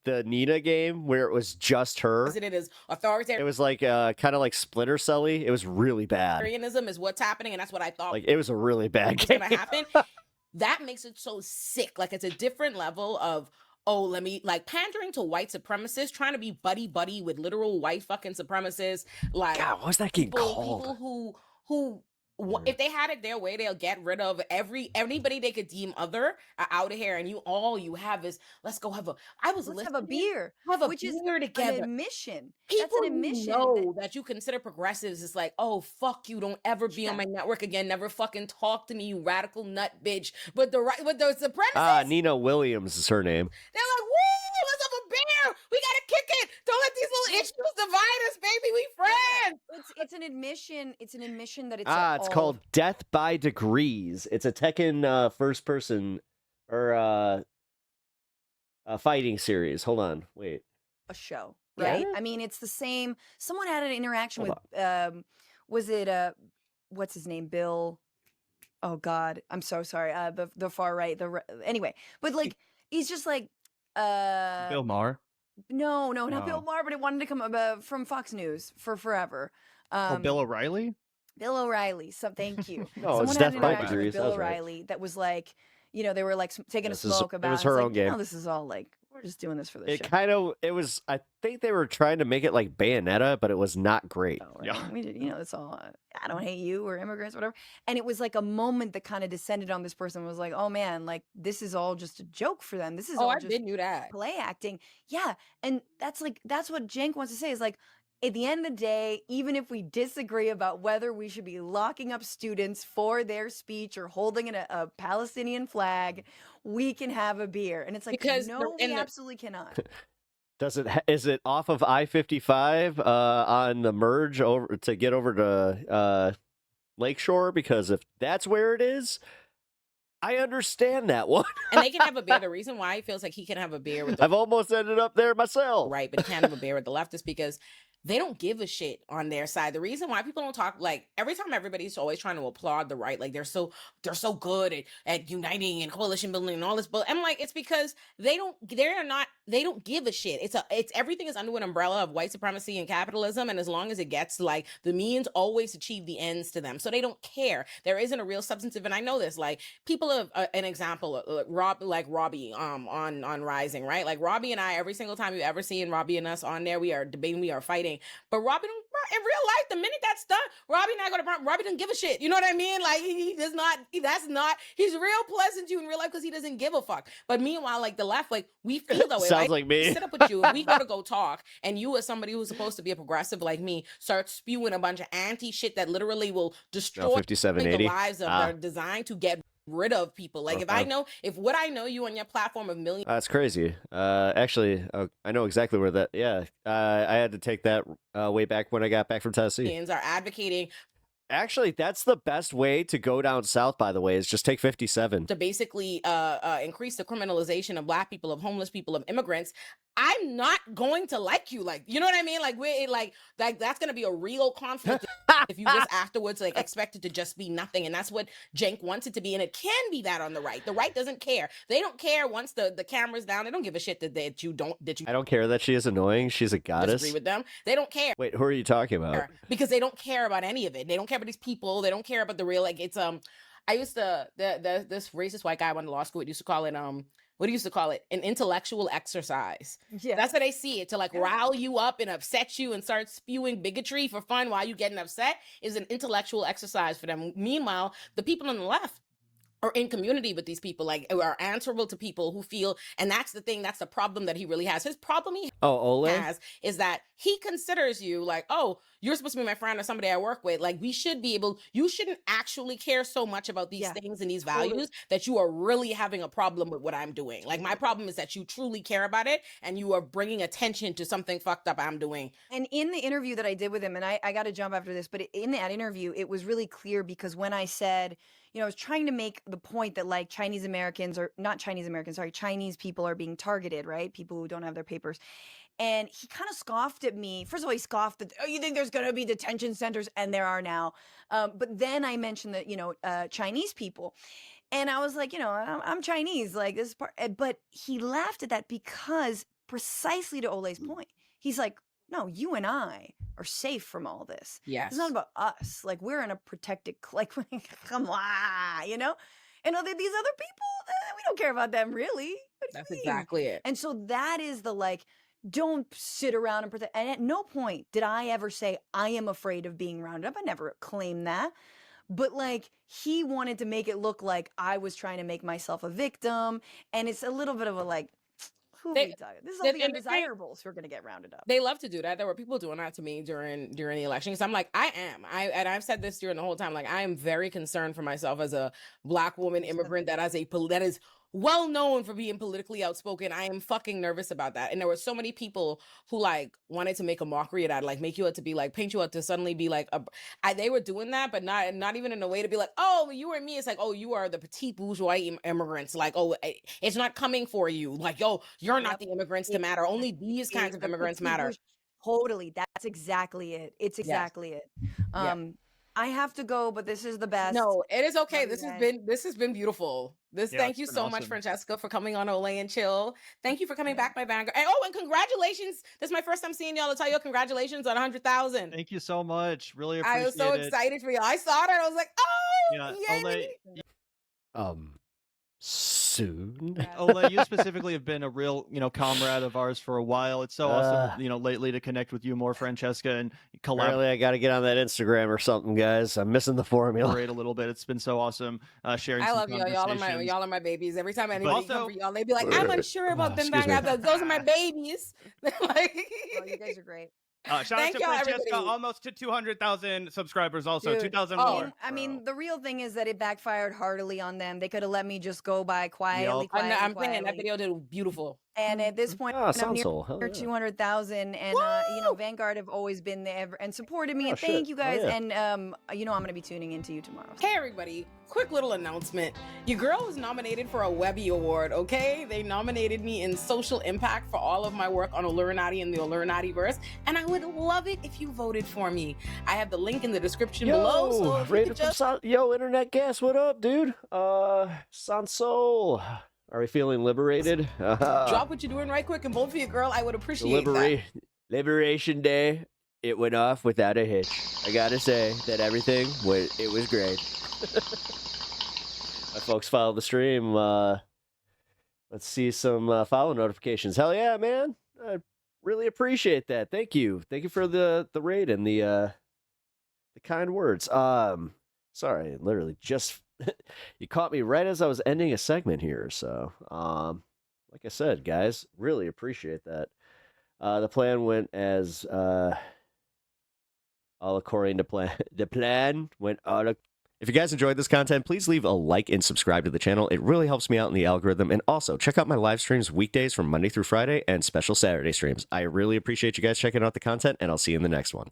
A: the Nina game where it was just her?
C: It is authoritarian.
A: It was kind of like Splinter Cell-y. It was really bad.
C: Authoritarianism is what's happening, and that's what I thought
A: it was a really bad
C: was
A: game.
C: gonna happen. That makes it so sick. It's a different level of let me pandering to white supremacists, trying to be buddy with literal white fucking supremacists.
A: God, what was that game called?
C: People who if they had it their way, they'll get rid of anybody they could deem other out of here, and you have is let's go have a.
D: Let's have a beer, which is
C: together.
D: An admission.
C: People
D: That's an admission.
C: know that you consider progressives is oh fuck you, don't ever be on my network again, never fucking talk to me, you radical nut bitch. But the supremacists,
A: Nina Williams is her name.
C: they're woo, let's have a beer. We gotta kick it. Don't let these little issues divide us, baby. We friends.
D: It's an admission. It's an admission that
A: It's called Death by Degrees. It's a Tekken first person or fighting series. Hold on, wait.
D: A show, right?
A: Yeah.
D: It's the same. Someone had an interaction with was it what's his name? Bill. Oh God, I'm so sorry. The far right. Anyway, but he's just
B: Bill Maher.
D: No, not Bill Maher, but it wanted to come from Fox News for forever.
B: Bill O'Reilly.
D: Bill O'Reilly. Thank you.
A: No, it's
D: Someone had
A: Death
D: an
A: by
D: interaction with
A: Degrees.
D: Bill O'Reilly that was they were taking a smoke about.
A: It was her own game.
D: This is all We're just doing this for the
A: It
D: show.
A: kind of, it was, I think they were trying to make it like Bayonetta, but it was not great.
D: Oh, right? We did, it's all, I don't hate you or immigrants, whatever. And it was like a moment that kind of descended on this person, was like, oh man, like this is all just a joke for them. This is all
C: I
D: just
C: did knew that.
D: play acting. Yeah. And that's what Cenk wants to say is like, at the end of the day, even if we disagree about whether we should be locking up students for their speech or holding a Palestinian flag, we can have a beer. And it's like,
C: Because
D: no, we absolutely cannot.
A: Is it off of I-55 on the merge over to get over to Lakeshore? Because if that's where it is, I understand that one.
C: And they can have a beer. The reason why he feels like he can have a beer with
A: I've almost ended up there myself.
C: right, but he can't have a beer with the leftists because they don't give a shit on their side. The reason why people don't talk, like every time everybody's always trying to applaud the right, like they're so good at uniting and coalition building and all this, but I'm like, it's because they don't give a shit. It's everything is under an umbrella of white supremacy and capitalism, and as long as it gets like the means always achieve the ends to them, so they don't care. There isn't a real substantive, and I know this. Like people have an example, Robbie on Rising, right? Like Robbie and I, every single time you ever seen Robbie and us on there, we are debating, we are fighting. But Robbie don't, in real life, the minute that's done, Robbie doesn't give a shit. You know what I mean? Like he does not. He's real pleasant to you in real life because he doesn't give a fuck. But meanwhile, like the left, like we feel that way.
A: Sounds like me.
C: Sit up with you. We go talk, and you, as somebody who's supposed to be a progressive like me, start spewing a bunch of anti shit that literally will destroy
A: 5780.
C: the lives of they're designed to get rid of people. Like if what I know you on your platform of millions.
A: That's crazy. Actually, I know exactly where that. Yeah, I had to take that way back when I got back from Tennessee.
C: Are advocating.
A: Actually, that's the best way to go down south, by the way, is just take 57.
C: To basically increase the criminalization of Black people, of homeless people, of immigrants. I'm not going to like you. Like, you know what I mean? Like, we're like that's going to be a real conflict if you just afterwards like expect it to just be nothing. And that's what Cenk wants it to be. And it can be that on the right. The right doesn't care. They don't care once the camera's down. They don't give a shit that you
A: I don't care that she is annoying. She's a goddess.
C: disagree with them. They don't care.
A: Wait, who are you talking about?
C: Because they don't care about any of it. They don't care about these people. They don't care about the real, like it's I used to this racist white guy I went to law school with used to call it what do you used to call it? An intellectual exercise.
D: Yeah.
C: That's how they see it. To like rile you up and upset you and start spewing bigotry for fun while you getting upset is an intellectual exercise for them. Meanwhile, the people on the left are in community with these people, like are answerable to people who feel, and that's the thing, that's the problem that he really has. His problem
A: Olay
C: has is that he considers you like, oh, you're supposed to be my friend or somebody I work with. Like you shouldn't actually care so much about these things and these values that you are really having a problem with what I'm doing. Like my problem is that you truly care about it and you are bringing attention to something fucked up I'm doing.
D: And in the interview that I did with him, and I got to jump after this, but in that interview, it was really clear because when I said, I was trying to make the point that like Chinese people are being targeted, right? People who don't have their papers. And he kind of scoffed at me. First of all, he scoffed that, oh, you think there's going to be detention centers? And there are now. But then I mentioned that, Chinese people. And I was like, I'm Chinese, like this part. But he laughed at that because precisely to Olay's point, he's like, no, you and I are safe from all this.
C: Yes.
D: It's not about us. Like we're in a protected, like, come on, And these other people, we don't care about them really.
C: That's exactly it.
D: And so that is the like, don't sit around and pretend. And at no point did I ever say I am afraid of being rounded up. I never claimed that. But like he wanted to make it look like I was trying to make myself a victim. And it's a little bit of a like, this is all the undesirables who are going to get rounded up.
C: They love to do that. There were people doing that to me during the election. Because I'm like, and I've said this during the whole time. Like, I am very concerned for myself as a Black woman immigrant that is well known for being politically outspoken. I am fucking nervous about that. And there were so many people who like wanted to make a mockery of that, like make you out to be like, paint you out to suddenly be like, they were doing that, but not even in a way to be like, oh, you and me. It's like, oh, you are the petite bourgeois immigrants. Like, oh, it's not coming for you. Like, oh, you're not the immigrants to matter. Only these kinds of immigrants matter.
D: Totally. That's exactly it. It's exactly it. I have to go, but this is the best.
C: No, it is okay. This has been beautiful. Thank you so much, Francesca, for coming on Olay and Chill. Thank you for coming back, my Vanguard. And congratulations. This is my first time seeing y'all. To tell you congratulations on 100,000.
B: Thank you so much. Really appreciate it.
C: I was so excited for you. I saw it and I was like, oh,
B: yeah,
C: yay.
B: Olay.
A: soon.
B: Olay, you specifically have been a real, comrade of ours for a while. It's so awesome, lately to connect with you more, Francesca, and collaborate
A: Apparently, I got to get on that Instagram or something, guys. I'm missing the formula.
B: a little bit. It's been so awesome sharing.
C: I
B: some
C: love y'all.
B: conversations.
C: Y'all are my babies. Every time anything
B: also-
C: come for y'all, they be like, "I'm unsure about them."
A: Excuse me.
C: Those are my babies. Like,
D: Oh, you guys are great.
E: Shout out
C: Thank
E: to
C: y'all,
E: Francesca,
C: everybody.
E: almost to 200,000 subscribers. Also,
D: Dude,
E: 2,000
C: oh,
E: more.
D: I mean, the real thing is that it backfired heartily on them. They could have let me just go by quietly, quietly,
C: I'm saying that
D: quietly.
C: video did beautiful.
D: And at this point,
A: Ah,
D: I'm
A: sounds
D: near
A: so. Hell yeah.
D: 200,000, and Vanguard have always been there and supported me.
A: Oh,
D: And
A: shit.
D: thank you guys.
A: Oh, yeah.
D: And I'm gonna be tuning into you tomorrow.
C: Hey everybody, quick little announcement. Your girl was nominated for a Webby Award, okay? They nominated me in social impact for all of my work on Illuminati and the Illuminati-verse, and I would love it if you voted for me. I have the link in the description below, so if you
A: Rated
C: could
A: from
C: just...
A: Yo, Internet Gas, what up, dude? Sansol. Are we feeling liberated?
C: drop what you're doing right quick and vote for your girl. I would appreciate that.
A: Liberation Day, it went off without a hitch. I gotta say that it was great. My folks follow the stream. Let's see some follow notifications. Hell yeah, man! I really appreciate that. Thank you for the raid and the kind words. Sorry, literally just you caught me right as I was ending a segment here. So, like I said, guys, really appreciate that. The plan went as all according to plan. The plan went all. If you guys enjoyed this content, please leave a like and subscribe to the channel. It really helps me out in the algorithm. And also, check out my live streams weekdays from Monday through Friday and special Saturday streams. I really appreciate you guys checking out the content, and I'll see you in the next one.